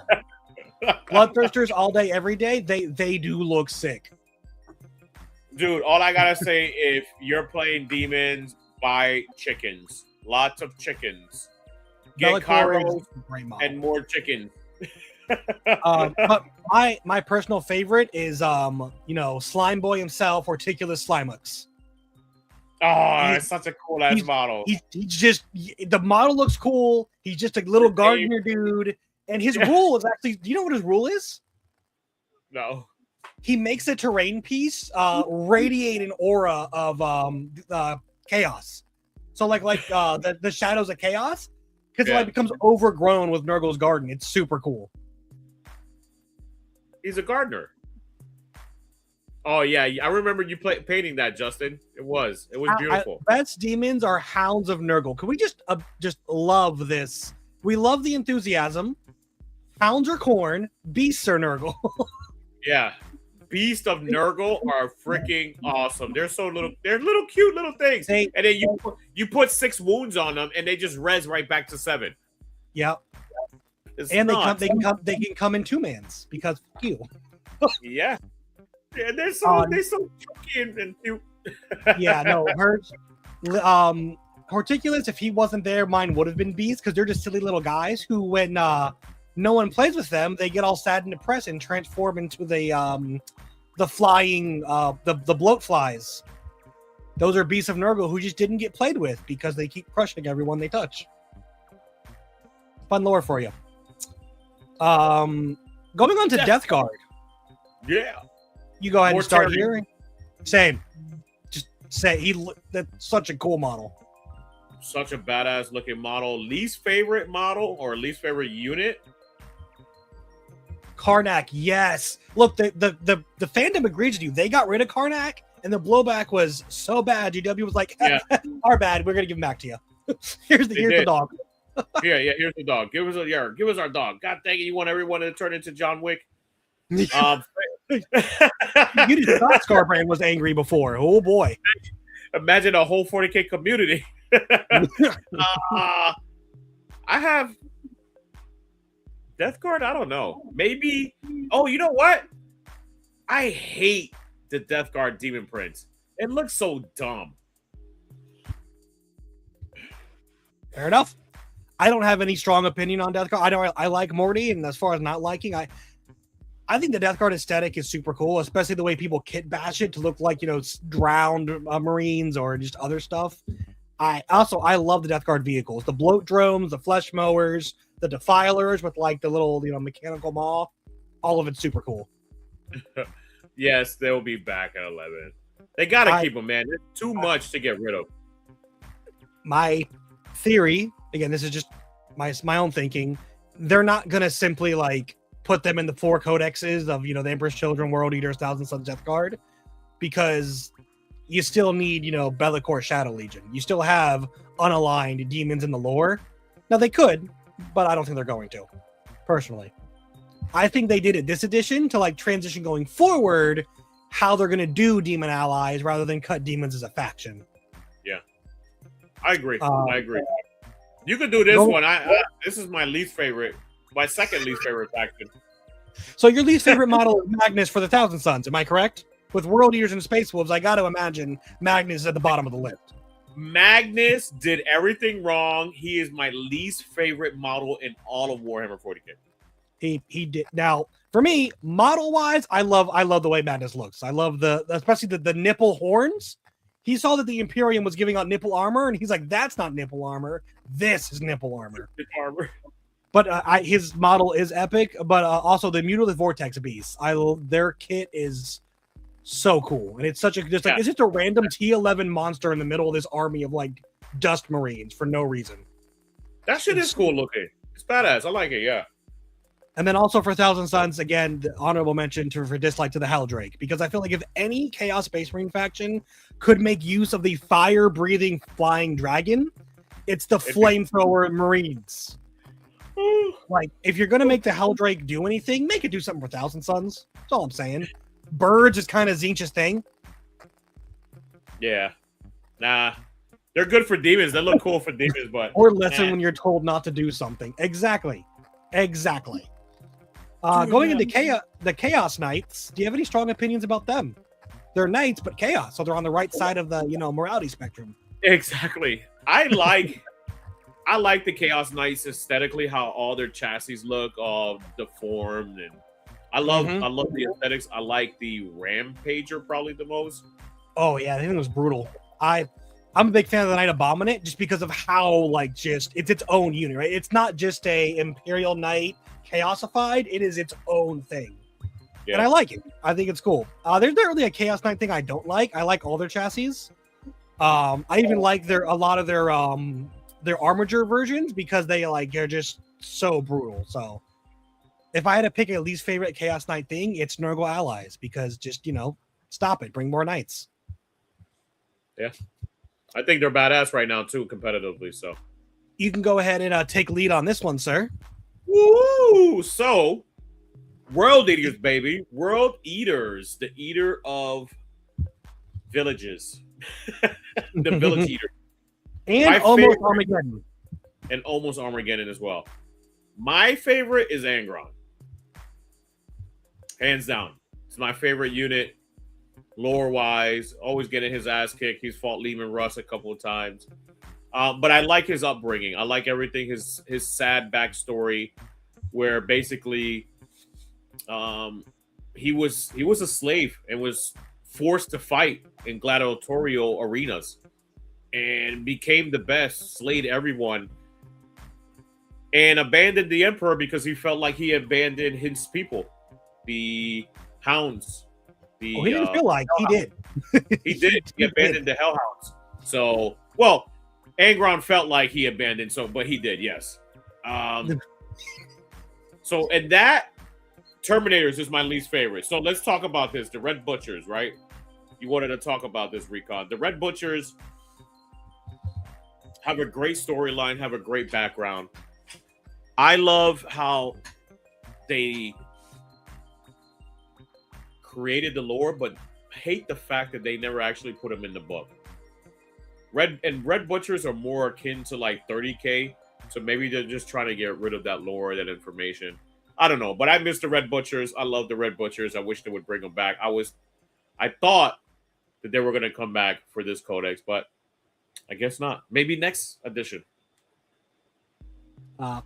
Bloodthirsters all day, every day. They do look sick. Dude, all I gotta say, if you're playing demons, buy chickens. Lots of chickens. Get Kairos and more chickens. But my personal favorite is Slime Boy himself, Orticulus Slimux. Oh, it's such a cool ass model. He's just, the model looks cool. He's just a little gardener dude, and his rule is actually. Do you know what his rule is? No. He makes a terrain piece radiate an aura of chaos. So like the shadows of chaos, because it like becomes overgrown with Nurgle's garden. It's super cool. He's a gardener. Oh yeah, I remember you painting that, Justin. It was beautiful. Best demons are hounds of Nurgle. Can we just love this? We love the enthusiasm. Hounds are corn. Beasts are Nurgle. Yeah, beasts of Nurgle are freaking awesome. They're so little. They're little cute little things. And then you put 6 wounds on them, and they just res right back to 7. Yep. And they can come in 2-mans because fuck you. Yeah. Yeah, they're so chunky and cute. Yeah, no, Horticulus, if he wasn't there, mine would have been beasts because they're just silly little guys who, when no one plays with them, they get all sad and depressed and transform into the flying the bloat flies. Those are beasts of Nurgle who just didn't get played with because they keep crushing everyone they touch. Fun lore for you. Going on to Death Guard. Yeah. You go ahead and start here. Same. Just say that's such a cool model. Such a badass looking model. Least favorite model or least favorite unit? Karnak, yes. Look, the fandom agrees with you. They got rid of Karnak, and the blowback was so bad. GW was like, our bad. We're gonna give him back to you. here's the dog. Here's the dog. Give us our dog. God dang it! You want everyone to turn into John Wick? You just thought Scarbrand was angry before. Oh boy! Imagine a whole 40K community. I have Death Guard. I don't know. Maybe. Oh, you know what? I hate the Death Guard Demon Prince. It looks so dumb. Fair enough. I don't have any strong opinion on Death Guard. I like Morty, and as far as not liking, I think the Death Guard aesthetic is super cool, especially the way people kit bash it to look like, drowned Marines or just other stuff. I love the Death Guard vehicles, the bloat drones, the flesh mowers, the defilers with like the little, mechanical maw. All of it's super cool. Yes, they'll be back at 11. They got to keep them, man. There's too much to get rid of. My theory, again, this is just my own thinking, they're not going to simply like put them in the 4 codexes of, the Emperor's Children, World Eaters, Thousand Sons, Death Guard, because you still need, Bellicor Shadow Legion. You still have unaligned demons in the lore. Now, they could, but I don't think they're going to, personally. I think they did it this edition to, like, transition going forward how they're going to do demon allies rather than cut demons as a faction. Yeah. I agree. You could do this one. This is my least favorite. My second least favorite faction. So your least favorite model is Magnus for the Thousand Sons, am I correct? With World Eaters and Space Wolves, I got to imagine Magnus is at the bottom of the list. Magnus did everything wrong. He is my least favorite model in all of Warhammer 40K. He did. Now, for me, model-wise, I love the way Magnus looks. I love especially the nipple horns. He saw that the Imperium was giving out nipple armor, and he's like, that's not nipple armor. This is nipple armor. But his model is epic, but also the Mutilated Vortex Beast. Their kit is so cool, and it's such a it's just a random T11 monster in the middle of this army of like dust marines for no reason. That shit is cool looking. It's badass. I like it. Yeah. And then also for Thousand Sons, again, the honorable mention for dislike to the Helldrake, because I feel like if any Chaos Space Marine faction could make use of the fire-breathing flying dragon, it's the flamethrower Marines. Like, if you're going to make the Helldrake do anything, make it do something for Thousand Sons. That's all I'm saying. Birds is kind of Tzeentch's thing. Yeah. Nah. They're good for demons. They look cool for demons, but... Or listen when you're told not to do something. Exactly. Going into the Chaos Knights, do you have any strong opinions about them? They're knights, but chaos, so they're on the right side of the morality spectrum. Exactly. I like the Chaos Knights aesthetically, how all their chassis look, all deformed, and I love the aesthetics. I like the Rampager probably the most. Oh yeah, I think it was brutal. I'm a big fan of the Knight Abominate just because of how it's its own unit, right? It's not just a Imperial Knight chaosified, it is its own thing. And I like it. I think it's cool. There's not really a Chaos Knight thing I don't like. I like all their chassis. I even like a lot of their armature versions because they're just so brutal. So if I had to pick a least favorite Chaos Knight thing, it's Nurgle allies because just stop it, bring more knights. Yeah, I think they're badass right now too, competitively. So you can go ahead and take lead on this one, sir. Woo! So, World Eaters, baby. World Eaters, the eater of villages. The Village Eater. And almost Armageddon. And almost Armageddon as well. My favorite is Angron. Hands down. It's my favorite unit. Lore-wise, always getting his ass kicked. He's fought Lehman Russ a couple of times. But I like his upbringing. I like everything, his sad backstory, where basically he was a slave and was forced to fight in gladiatorial arenas and became the best, slayed everyone, and abandoned the emperor because he felt like he abandoned his people, the hounds. He didn't feel like he did. He did. He abandoned the hellhounds. So, well, Angron felt like he abandoned, but he did, yes. So, and that Terminators is my least favorite. So let's talk about this. The Red Butchers, right? You wanted to talk about this, Recon. The Red Butchers have a great storyline, have a great background. I love how they created the lore, but hate the fact that they never actually put them in the book. Red Butchers are more akin to like 30K, so maybe they're just trying to get rid of that lore, that information. I don't know, but I miss the Red Butchers. I love the Red Butchers. I wish they would bring them back. I thought that they were going to come back for this codex, but I guess not. Maybe next edition.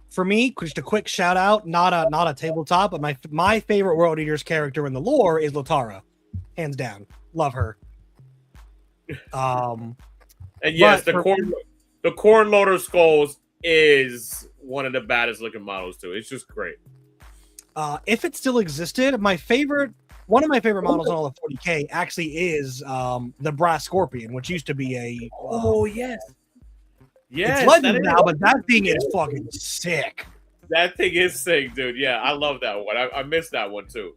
For me, just a quick shout out, not a tabletop, but my favorite World Eaters character in the lore is Lotara, hands down. Love her. And yes, the corn loader skulls is one of the baddest looking models too. It's just great. If it still existed, one of my favorite models in all of 40K actually is the Brass Scorpion, which used to be a yes. Yes, it's legend now, but that thing is fucking sick. That thing is sick, dude. Yeah, I love that one. I missed that one too.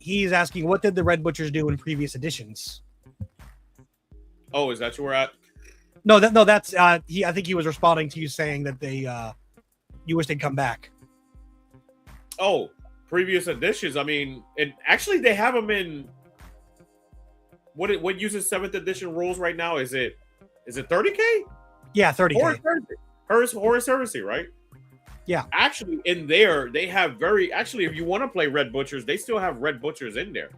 He's asking, what did the Red Butchers do in previous editions? Oh, is that where we're at? No, that's I think he was responding to you saying that you wish they'd come back. Oh, previous editions. I mean, and actually they have them in what uses 7th edition rules right now? Is it 30K? Yeah, 30K. Horus Heresy, right? Yeah. Actually, in there, they have if you want to play Red Butchers, they still have Red Butchers in there.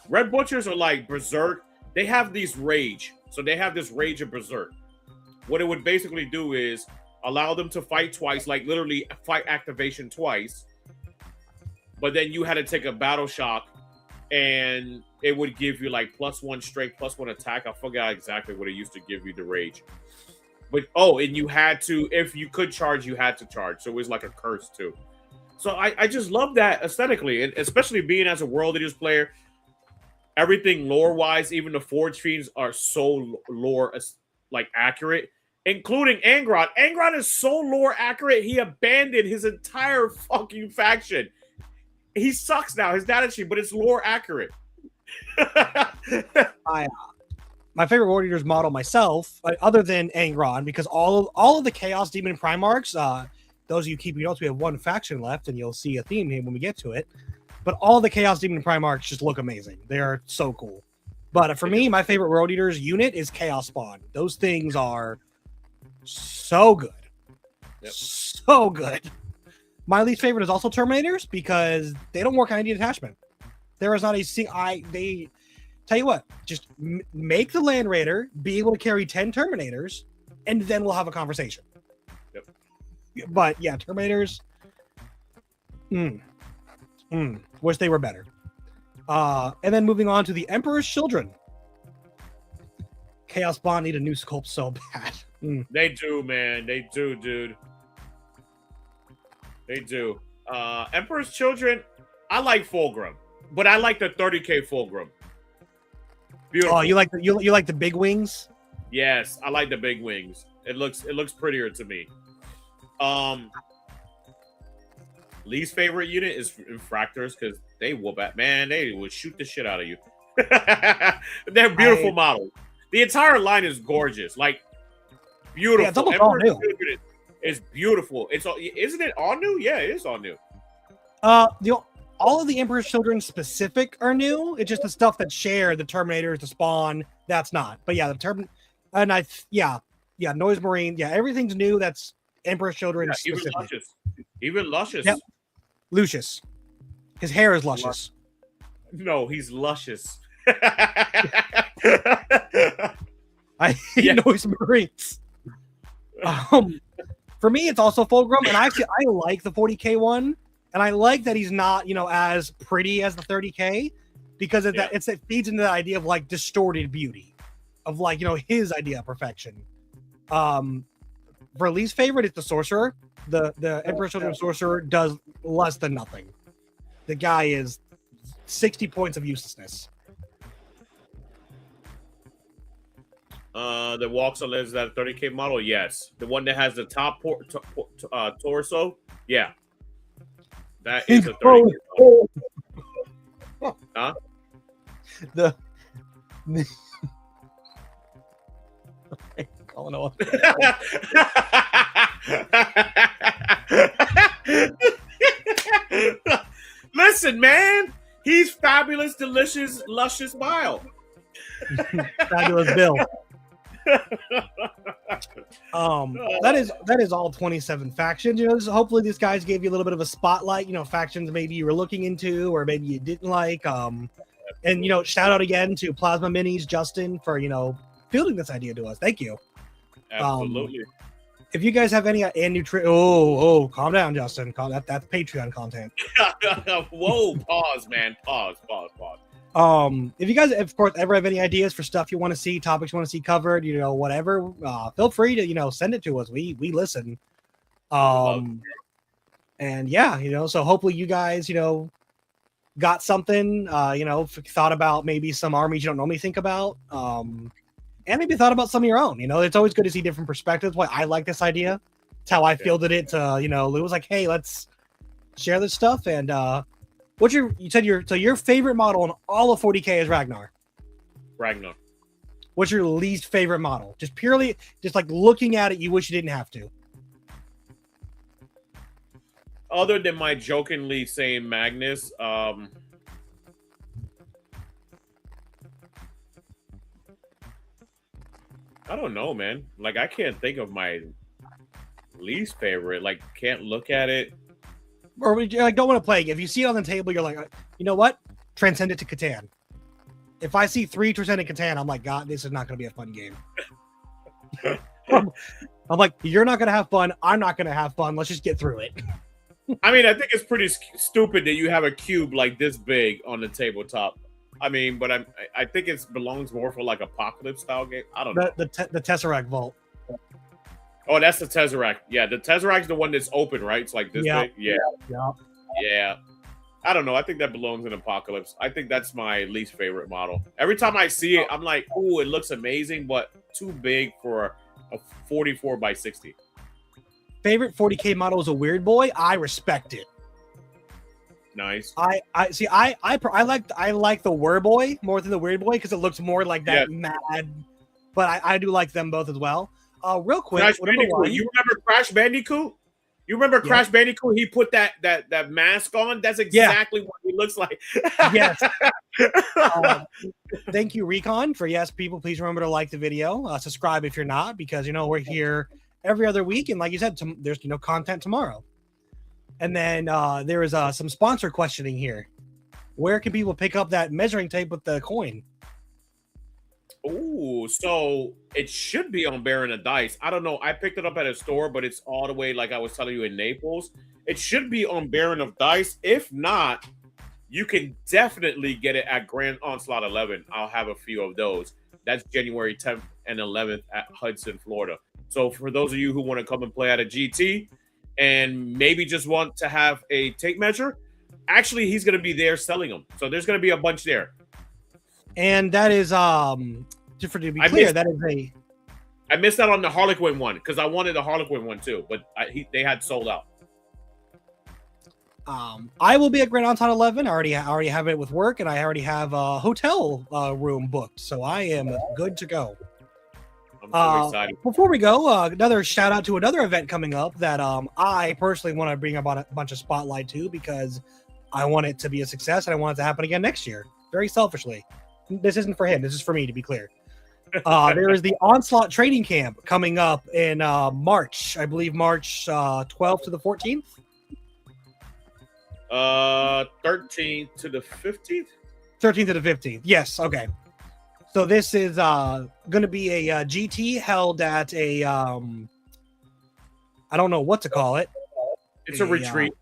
Red Butchers are like Berserk. They have these rage. So they have this rage of Berserk. What it would basically do is allow them to fight twice, like literally fight activation twice. But then you had to take a battle shock, and it would give you like +1 strength, +1 attack. I forgot exactly what it used to give you the rage. But and you had to, if you could charge, you had to charge. So it was like a curse too. So I just love that aesthetically, and especially being as a World Eaters player, everything lore-wise, even the Forge Fiends are so lore like accurate, including Angron. Angron is so lore accurate, he abandoned his entire fucking faction. He sucks now, his data sheet, but it's lore accurate. My favorite World Eaters model myself, other than Angron, because all of the Chaos Demon Primarchs, those of you keeping notes, we have one faction left, and you'll see a theme here when we get to it. But all the Chaos Demon Primarchs just look amazing. They are so cool. But for me, my favorite World Eaters unit is Chaos Spawn. Those things are so good. Yep. So good. My least favorite is also Terminators because they don't work on any detachment. There is not a single... They tell you what, just make the Land Raider be able to carry 10 Terminators, and then we'll have a conversation. Yep. But yeah, Terminators... Wish they were better. And then moving on to the Emperor's Children. Chaos Bond need a new sculpt so bad. They do, man. They do, dude. They do. Emperor's Children, I like Fulgrim, but I like the 30K Fulgrim. Beautiful. Oh, you like the big wings? Yes, I like the big wings. It looks prettier to me. Least favorite unit is Infractors because they whoop at man. They would shoot the shit out of you. They're beautiful models. The entire line is gorgeous, like beautiful. Yeah, it's almost all new. It's beautiful. Isn't it all new? Yeah, it is all new. All of the Emperor's Children specific are new. It's just the stuff that share the Terminators, the Spawn. That's not. But yeah, Noise Marine. Yeah, everything's new. That's Emperor's Children specific. Even Luscious. Yep. Lucius. His hair is luscious. No, he's luscious. I hate Noise Marines. For me, it's also Fulgrim, and I like the 40K one. And I like that he's not, as pretty as the 30K because it feeds into the idea of like distorted beauty of like, his idea of perfection. For least favorite, it's the Sorcerer. The Emperor's Children Sorcerer does less than nothing. The guy is 60 points of uselessness. The walks on is that 30K model? Yes. The one that has the top torso? Yeah. That is a 30K model. Huh? Calling off. Listen, man. He's fabulous, delicious, luscious, mild. Fabulous Bill. That is all 27 factions. Hopefully these guys gave you a little bit of a spotlight, factions maybe you were looking into or maybe you didn't like. And shout out again to Plasma Minis, Justin, for fielding this idea to us. Thank you. Absolutely. If you guys have any calm down, Justin. That's Patreon content. Whoa, pause, man. Pause. If you guys, of course, ever have any ideas for stuff you want to see, topics you want to see covered, whatever, feel free to, send it to us. We listen. And yeah, so hopefully you guys, got something, thought about maybe some armies you don't normally think about. And maybe thought about some of your own. It's always good to see different perspectives. Why I like this idea. It's how I fielded it to, Lou was like, hey, let's share this stuff. And your favorite model in all of 40K is Ragnar. What's your least favorite model? Just like looking at it, you wish you didn't have to. Other than my jokingly saying Magnus, I don't know, man. Like, I can't think of my least favorite. Like, can't look at it. Or we don't want to play. If you see it on the table, you're like, you know what? Transcend it to Catan. If I see 3 Transcendent Catan, I'm like, God, this is not going to be a fun game. I'm like, you're not going to have fun. I'm not going to have fun. Let's just get through it. I mean, I think it's pretty stupid that you have a cube like this big on the tabletop. I mean, but I think it belongs more for like Apocalypse style game. I don't know. The Tesseract Vault. Oh, that's the Tesseract. Yeah, the Tesseract's the one that's open, right? It's like this big. Yeah. I don't know. I think that belongs in Apocalypse. I think that's my least favorite model. Every time I see it, I'm like, "Ooh, it looks amazing," but too big for a 44 by 60. Favorite 40K model is a Weird Boy. I respect it. Nice. I like the Weird Boy more than the Weird Boy because it looks more like that mad. But I do like them both as well. Real quick, you remember Crash Bandicoot? You remember Crash Bandicoot? He put that mask on. That's exactly what he looks like. Yes. Thank you, Recon, for people. Please remember to like the video, subscribe if you're not, because we're here every other week, and like you said, there's content tomorrow. And then there is some sponsor questioning here. Where can people pick up that measuring tape with the coin? Ooh, so it should be on Baron of Dice. I don't know. I picked it up at a store, but it's all the way, like I was telling you, in Naples. It should be on Baron of Dice. If not, you can definitely get it at Grand Onslaught 11. I'll have a few of those. That's January 10th and 11th at Hudson, Florida. So for those of you who want to come and play at a GT and maybe just want to have a tape measure, Actually, he's going to be there selling them. So there's going to be a bunch there. And that is just to be clear, that is a. I missed out on the Harlequin one because I wanted the Harlequin one too, but they had sold out. I will be at Grand Anton 11. I already have it with work, and I already have a hotel room booked, so I am good to go. I'm so excited. Before we go, another shout out to another event coming up that I personally want to bring about a bunch of spotlight to because I want it to be a success and I want it to happen again next year. Very selfishly. This isn't for him. This is for me, to be clear. There is the Onslaught Training Camp coming up in March. I believe March 12th to the 14th. 13th to the 15th. 13th to the 15th. Yes. Okay. So this is going to be a GT held at a I don't know what to call it. It's a retreat.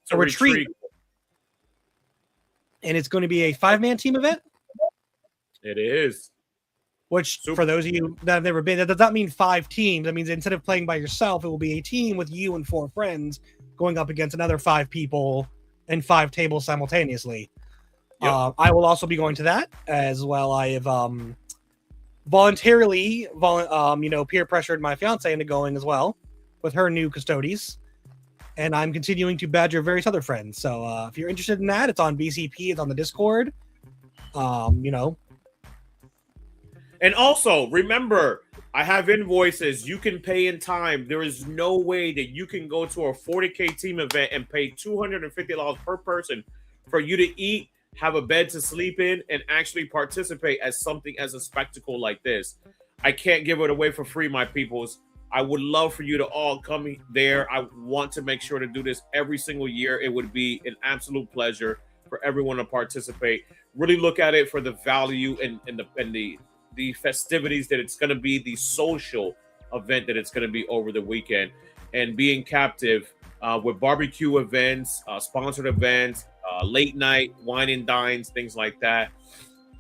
It's a retreat. And it's going to be a 5-man team event. It is. Which, for those of you that have never been, that does not mean 5 teams. That means instead of playing by yourself, it will be a team with you and 4 friends going up against another 5 people and 5 tables simultaneously. Yep. I will also be going to that as well. I have voluntarily, peer pressured my fiance into going as well with her new custodies, and I'm continuing to badger various other friends. So if you're interested in that, it's on BCP, it's on the Discord. And also remember, I have invoices you can pay in time. There is no way that you can go to a 40K team event and pay $250 per person for you to eat, have a bed to sleep in, and actually participate as something as a spectacle like this. I can't give it away for free, my peoples. I would love for you to all come there. I want to make sure to do this every single year. It would be an absolute pleasure for everyone to participate. Really look at it for the value and the festivities that it's going to be, the social event that it's going to be over the weekend, and being captive with barbecue events, sponsored events, late night wine and dines, things like that.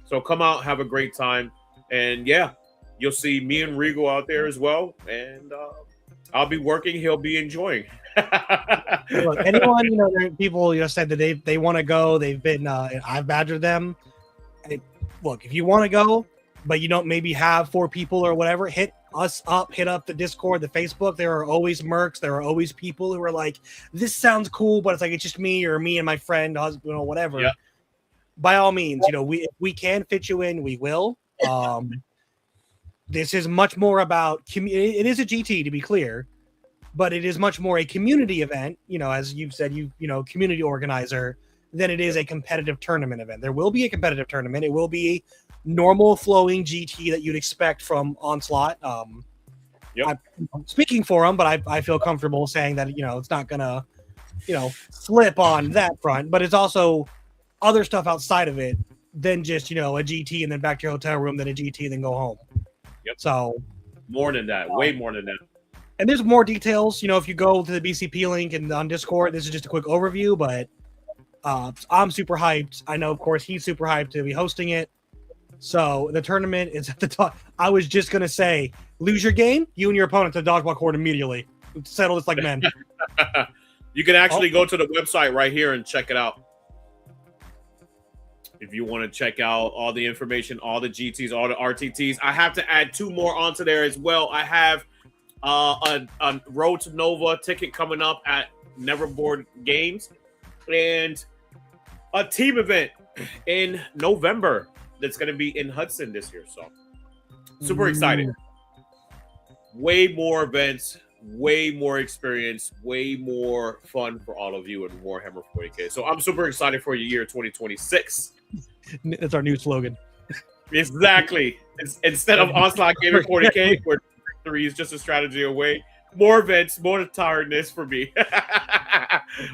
So come out, have a great time. And yeah, you'll see me and Regal out there as well. And I'll be working. He'll be enjoying. Look, anyone, people, said that they want to go. They've been, I've badgered them. Look, if you want to go, but you don't maybe have 4 people or whatever, hit us up, hit up the Discord, the Facebook. There are always mercs. There are always people who are like, this sounds cool, but it's like, it's just me or me and my friend, husband, or whatever. Yeah. By all means, if we can fit you in, we will. This is much more about, it is a GT, to be clear, but it is much more a community event, as you've said, community organizer, than it is a competitive tournament event. There will be a competitive tournament. It will be normal flowing GT that you'd expect from Onslaught. I'm speaking for them, but I feel comfortable saying that, it's not going to, slip on that front, but it's also other stuff outside of it than just, a GT and then back to your hotel room, then a GT and then go home. Yep. So more than that, way more than that. And there's more details, if you go to the BCP link and on Discord, this is just a quick overview, but I'm super hyped. I know, of course, he's super hyped to be hosting it. So the tournament is at the top. I was just going to say, lose your game, you and your opponent to the dodgeball court immediately. Settle this like men. You can actually go to the website right here and check it out. If you want to check out all the information, all the GTs, all the RTTs. I have to add 2 more onto there as well. I have a Road to Nova ticket coming up at Neverboard Games and a team event in November that's going to be in Hudson this year. So super excited. Way more events, way more experience, way more fun for all of you in Warhammer 40K. So I'm super excited for your year 2026. That's our new slogan. Exactly. Instead of Onslaught Gaming 40K, where victory is just a strategy away, more events, more tiredness for me.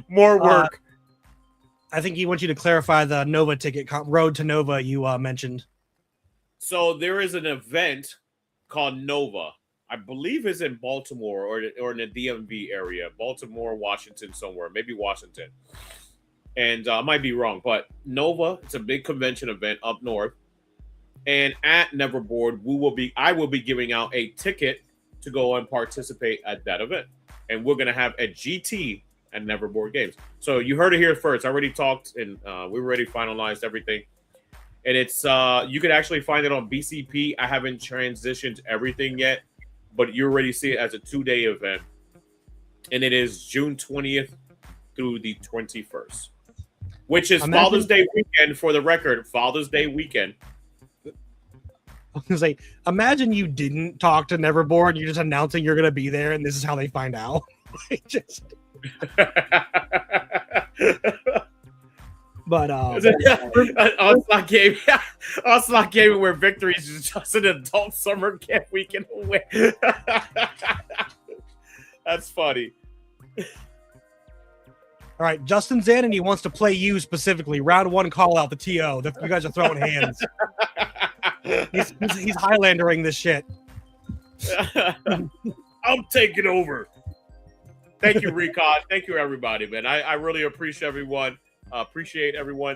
More work. I think he wants you to clarify the Nova ticket, Road to Nova you mentioned. So there is an event called Nova. I believe it's in Baltimore or in the DMV area. Baltimore, Washington, somewhere. Maybe Washington. And I might be wrong, but Nova, it's a big convention event up north. And at Neverboard, I will be giving out a ticket to go and participate at that event. And we're going to have a GT at Neverboard Games. So you heard it here first. I already talked and we already finalized everything. And it's you can actually find it on BCP. I haven't transitioned everything yet, but you already see it as a 2-day event. And it is June 20th through the 21st, which is Father's Day weekend, for the record. Father's Day weekend. I was like, imagine you didn't talk to Neverboard, you're just announcing you're going to be there, and this is how they find out. Just... But Onslaught Gaming, where victory is just an adult summer camp weekend away. That's funny. All right, Justin's in, and he wants to play you specifically. Round 1, call out the TO. You guys are throwing hands. He's Highlandering this shit. I'm taking over. Thank you, Recon. Thank you, everybody, man. I really appreciate everyone.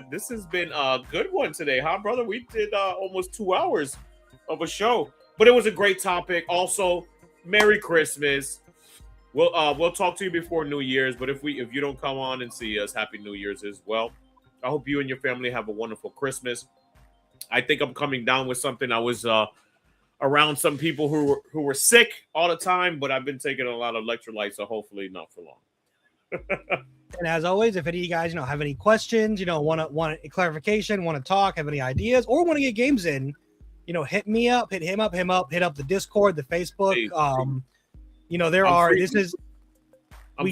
This has been a good one today, huh, brother? We did almost 2 hours of a show, but it was a great topic. Also, Merry Christmas. We'll talk to you before New Year's, but if you don't come on and see us, Happy New Year's as well. I hope you and your family have a wonderful Christmas. I think I'm coming down with something. I was around some people who were sick all the time, but I've been taking a lot of electrolytes, so hopefully not for long. And as always, if any of you guys have any questions, want a clarification, want to talk, have any ideas, or want to get games in, hit me up, hit him up, hit up the Discord, the Facebook. I'm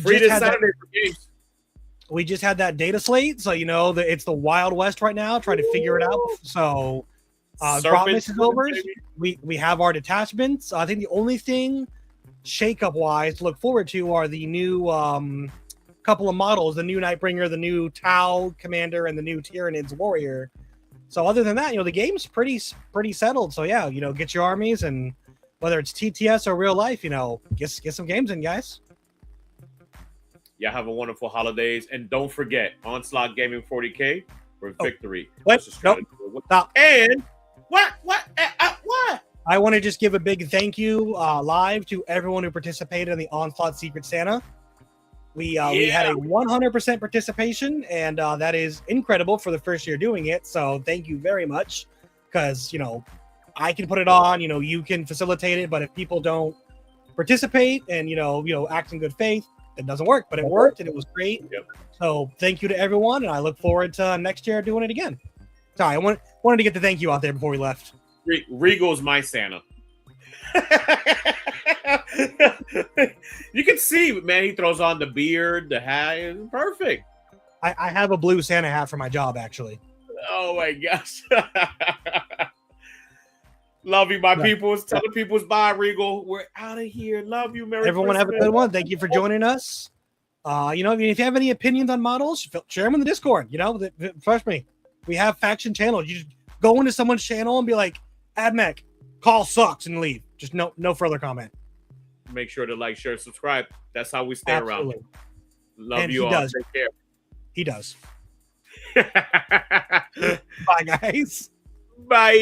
free this Saturday for games. We just had that data slate, so it's the Wild West right now, trying to figure it out. So Promise is over. We have our detachments. I think the only thing shake-up wise to look forward to are the new couple of models, the new Nightbringer, the new Tau Commander, and the new Tyranids Warrior. So other than that, the game's pretty settled. So yeah, get your armies, and whether it's TTS or real life, get some games in, guys. Yeah, have a wonderful holidays, and don't forget Onslaught Gaming 40K for victory. What? Nope. Stop. And what? I want to just give a big thank you live to everyone who participated in the Onslaught Secret Santa. We had a 100% participation, and that is incredible for the first year doing it. So thank you very much, because I can put it on, you can facilitate it, but if people don't participate and act in good faith, it doesn't work. But it worked, and it was great. Yep. So thank you to everyone, and I look forward to next year doing it again. Sorry, I wanted to get the thank you out there before we left. Regal's my Santa. You can see, man, he throws on the beard, the hat. It's perfect. I have a blue Santa hat for my job, actually. Oh my gosh. Love you, my peoples. Tell the peoples bye, Regal. We're out of here. Love you, Merry Everyone Christmas. have a good one. Thank you for joining us. If you have any opinions on models, share them in the Discord. Trust me, we have faction channels. You just go into someone's channel and be like, "Admech, call sucks," and leave. Just no further comment. Make sure to like, share, subscribe. That's how we stay Absolutely. around. Love And you he all. does. Take care. He does. Bye, guys. Bye.